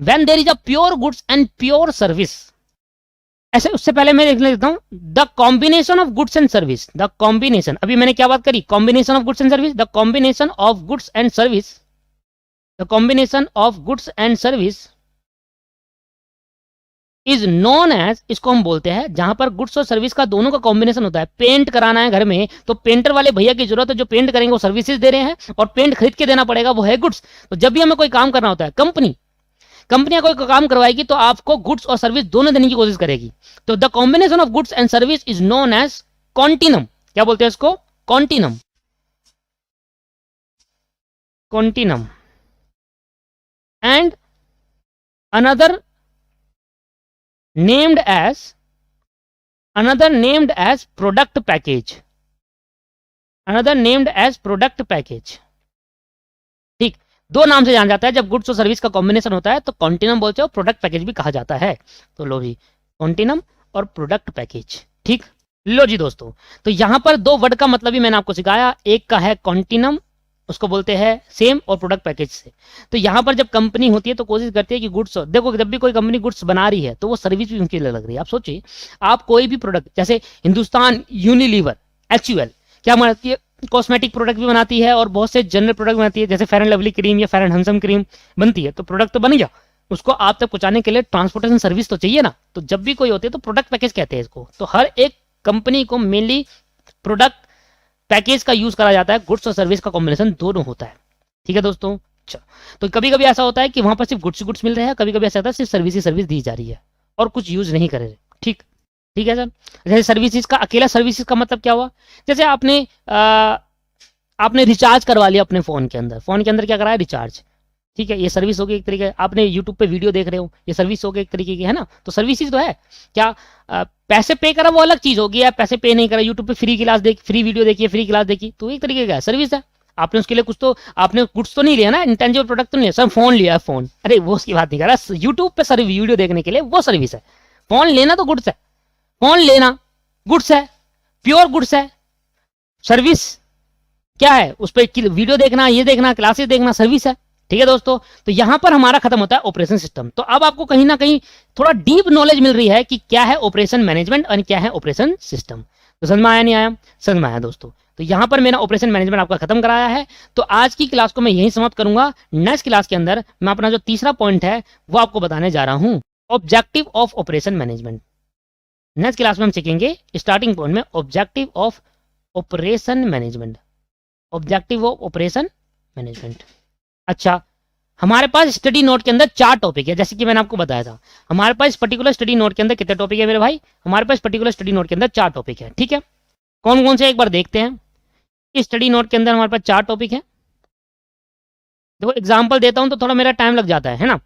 when there is a pure goods and pure service, ऐसे उससे पहले मैं लिख लेता हूं, the combination of goods and service, the combination, अभी मैंने क्या बात करी, combination of goods and service, the combination of goods and service, the combination of goods and service is known as, इसको हम बोलते हैं, जहां पर गुड्स और सर्विस का दोनों का कॉम्बिनेशन होता है। पेंट कराना है घर में, तो पेंटर वाले भैया की जरूरत है, जो पेंट करेंगे वो सर्विसेज दे रहे हैं, और पेंट खरीद के देना पड़ेगा, वो है गुड्स। तो जब भी हमें कोई काम करना होता है, कंपनियां कोई काम करवाएगी, तो आपको गुड्स और सर्विस दोनों देने की कोशिश करेगी। तो the combination of goods and service is known as continuum. क्या बोलते हैं इसको, continuum, continuum. And another named as product package, another named as product package, ठीक, दो नाम से जाना जाता है जब गुड्स और सर्विस का कॉम्बिनेशन होता है, तो कॉन्टिनम बोलते हो, प्रोडक्ट पैकेज भी कहा जाता है। तो लो जी, कॉन्टिनम और प्रोडक्ट पैकेज, ठीक। लो जी दोस्तों, तो यहां पर दो वर्ड का मतलब भी मैंने आपको सिखाया, एक का है कॉन्टिनम, उसको बोलते हैं सेम, और प्रोडक्ट पैकेज से। तो यहां पर जब कंपनी होती है तो कोशिश करती है कि गुड्स, देखो जब भी कोई कंपनी गुड्स बना रही है तो वो सर्विस भी उनके लिए लग रही है। आप सोचिए, आप कोई भी प्रोडक्ट, जैसे हिंदुस्तान यूनिलीवर, HUL क्या बनाती है, कॉस्मेटिक प्रोडक्ट भी बनाती है और बहुत से जनरल प्रोडक्ट बनाती है, जैसे फेयर एंड लवली क्रीम या फेयर एंड हैंडसम क्रीम बनती है, तो प्रोडक्ट तो बन गया, उसको आप तक पहुंचाने के लिए ट्रांसपोर्टेशन सर्विस तो चाहिए ना। तो जब भी कोई होती है तो प्रोडक्ट पैकेज कहते हैं इसको। तो हर एक कंपनी को मेनली प्रोडक्ट पैकेज का यूज करा जाता है, गुड्स और सर्विस का कॉम्बिनेशन दोनों होता है, ठीक है दोस्तों। अच्छा, तो कभी कभी ऐसा होता है कि वहां पर सिर्फ गुड्स मिल रहे हैं, कभी कभी ऐसा होता है सिर्फ सर्विस दी जा रही है और कुछ यूज नहीं कर रहे, ठीक है सर। जैसे सर्विसेज का, अकेला सर्विसेज का मतलब क्या हुआ, जैसे आपने रिचार्ज करवा लिया अपने फोन के अंदर क्या कराया, रिचार्ज, ठीक है, ये सर्विस हो गई एक तरीके। आपने यूट्यूब पे वीडियो देख रहे हो, ये सर्विस हो गई एक तरीके की, है ना। तो सर्विसेज तो है क्या, पैसे पे करा वो अलग चीज होगी, पैसे पे नहीं करा, यूट्यूब पे फ्री क्लास देखी, फ्री वीडियो देखिए, फ्री क्लास देखी, तो एक तरीके का सर्विस है। आपने उसके लिए कुछ तो, आपने गुड्स तो नहीं लिया ना, इंटेंजिबल प्रोडक्ट तो नहीं लिया, सर फोन लिया है, फोन, अरे वो उसकी बात नहीं कर रहा, यूट्यूब पे सर वीडियो देखने के लिए वो सर्विस है। फोन लेना तो गुड्स है, फोन लेना गुड्स है, प्योर गुड्स है। सर्विस क्या है, उस पर वीडियो देखना, ये देखना, क्लासेस देखना, सर्विस है, ठीक है दोस्तों। तो यहां पर हमारा खत्म होता है ऑपरेशन सिस्टम। तो अब आपको कहीं ना कहीं थोड़ा डीप नॉलेज मिल रही है कि क्या है ऑपरेशन मैनेजमेंट और क्या है ऑपरेशन सिस्टम। तो समझ में आया, नहीं आया, समझ में आया दोस्तों। तो यहां पर मैंने ऑपरेशन मैनेजमेंट आपका खत्म कराया है। तो आज की क्लास को मैं यहीं समाप्त करूंगा। नेक्स्ट क्लास के अंदर मैं अपना जो तीसरा पॉइंट है वो आपको बताने जा रहा हूं, objective of operation management. Next class में हम सीखेंगे स्टार्टिंग पॉइंट में objective of operation management, objective of operation management. अच्छा, हमारे पास स्टडी नोट के अंदर 4 टॉपिक है, जैसे कि मैंने आपको बताया था। हमारे पास पर्टिकुलर स्टडी नोट के अंदर कितने टॉपिक है मेरे भाई? हमारे पास पर्टिकुलर स्टडी नोट के अंदर 4 टॉपिक है। ठीक है, कौन कौन से एक बार देखते हैं। इस स्टडी नोट के अंदर हमारे पास 4 टॉपिक है। देखो एग्जाम्पल देता हूं तो थोड़ा मेरा टाइम लग जाता है ना।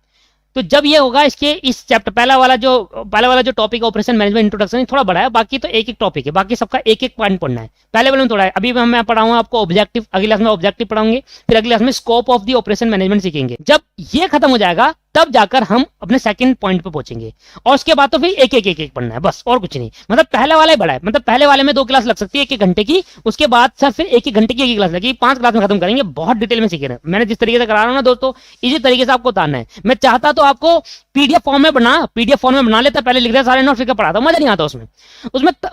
तो जब ये होगा इसके इस चैप्टर पहला वाला जो टॉपिक है ऑपरेशन मैनेजमेंट इंट्रोडक्शन, थोड़ा बड़ा है, बाकी तो एक एक टॉपिक है, बाकी सबका एक एक पॉइंट पढ़ना है। पहले वाले में थोड़ा है। अभी मैं पढ़ाऊंगा आपको ऑब्जेक्टिव, अगली क्लास में ऑब्जेक्टिव पढ़ाऊंगे, फिर अगली क्लास में scope of the operation management सीखेंगे। जब ये खत्म हो जाएगा तब जाकर हम अपने सेकंड पॉइंट पे पहुंचेंगे, और उसके बाद तो फिर एक एक पढ़ना है बस, और कुछ नहीं। मतलब पहला वाला ही बड़ा है, मतलब पहले वाले में 2 क्लास लग सकती है 1-1 घंटे की, उसके बाद सर फिर 1-1 घंटे की 1 क्लास लगेगी, 5 क्लास में खत्म करेंगे। बहुत डिटेल में सीखेंगे। मैंने जिस तरीके से करा रहा हूं ना दोस्तों, इसी तरीके से आपको उतारना है। मैं चाहता तो आपको पीडीएफ फॉर्म में बना लेता, पहले लिख देता सारे नोट, फिर पढ़ाता, मजा नहीं आता उसमें।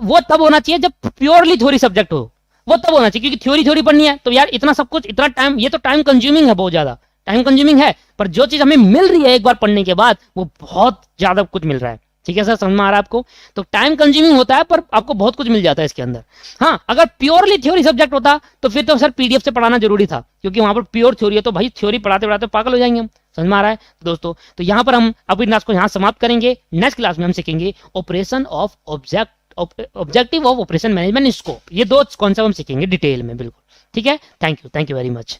वो तब होना चाहिए जब प्योरली थ्योरी सब्जेक्ट हो, वो तब होना चाहिए, क्योंकि थ्योरी पढ़नी है तो यार इतना सब कुछ, इतना टाइम, ये तो टाइम कंज्यूमिंग है, बहुत ज्यादा टाइम कंज्यूमिंग है। पर जो चीज हमें मिल रही है एक बार पढ़ने के बाद, वो बहुत ज्यादा कुछ मिल रहा है। ठीक है सर, समझ में आ रहा है आपको? तो टाइम कंज्यूमिंग होता है पर आपको बहुत कुछ मिल जाता है इसके अंदर। हाँ, अगर प्योरली थ्योरी सब्जेक्ट होता तो फिर तो सर पीडीएफ से पढ़ाना जरूरी था, क्योंकि वहां पर प्योर थ्योरी है, तो भाई थ्योरी पढ़ाते पढ़ाते पागल हो जाएंगे हम। समझ में आ रहा है दोस्तों? तो यहाँ पर हम अपनी क्लास को यहाँ समाप्त करेंगे। नेक्स्ट क्लास में हम सीखेंगे operation of objective of operation management scope. ये 2 कॉन्सेप्ट हम सीखेंगे डिटेल में, बिल्कुल। ठीक है, थैंक यू वेरी मच।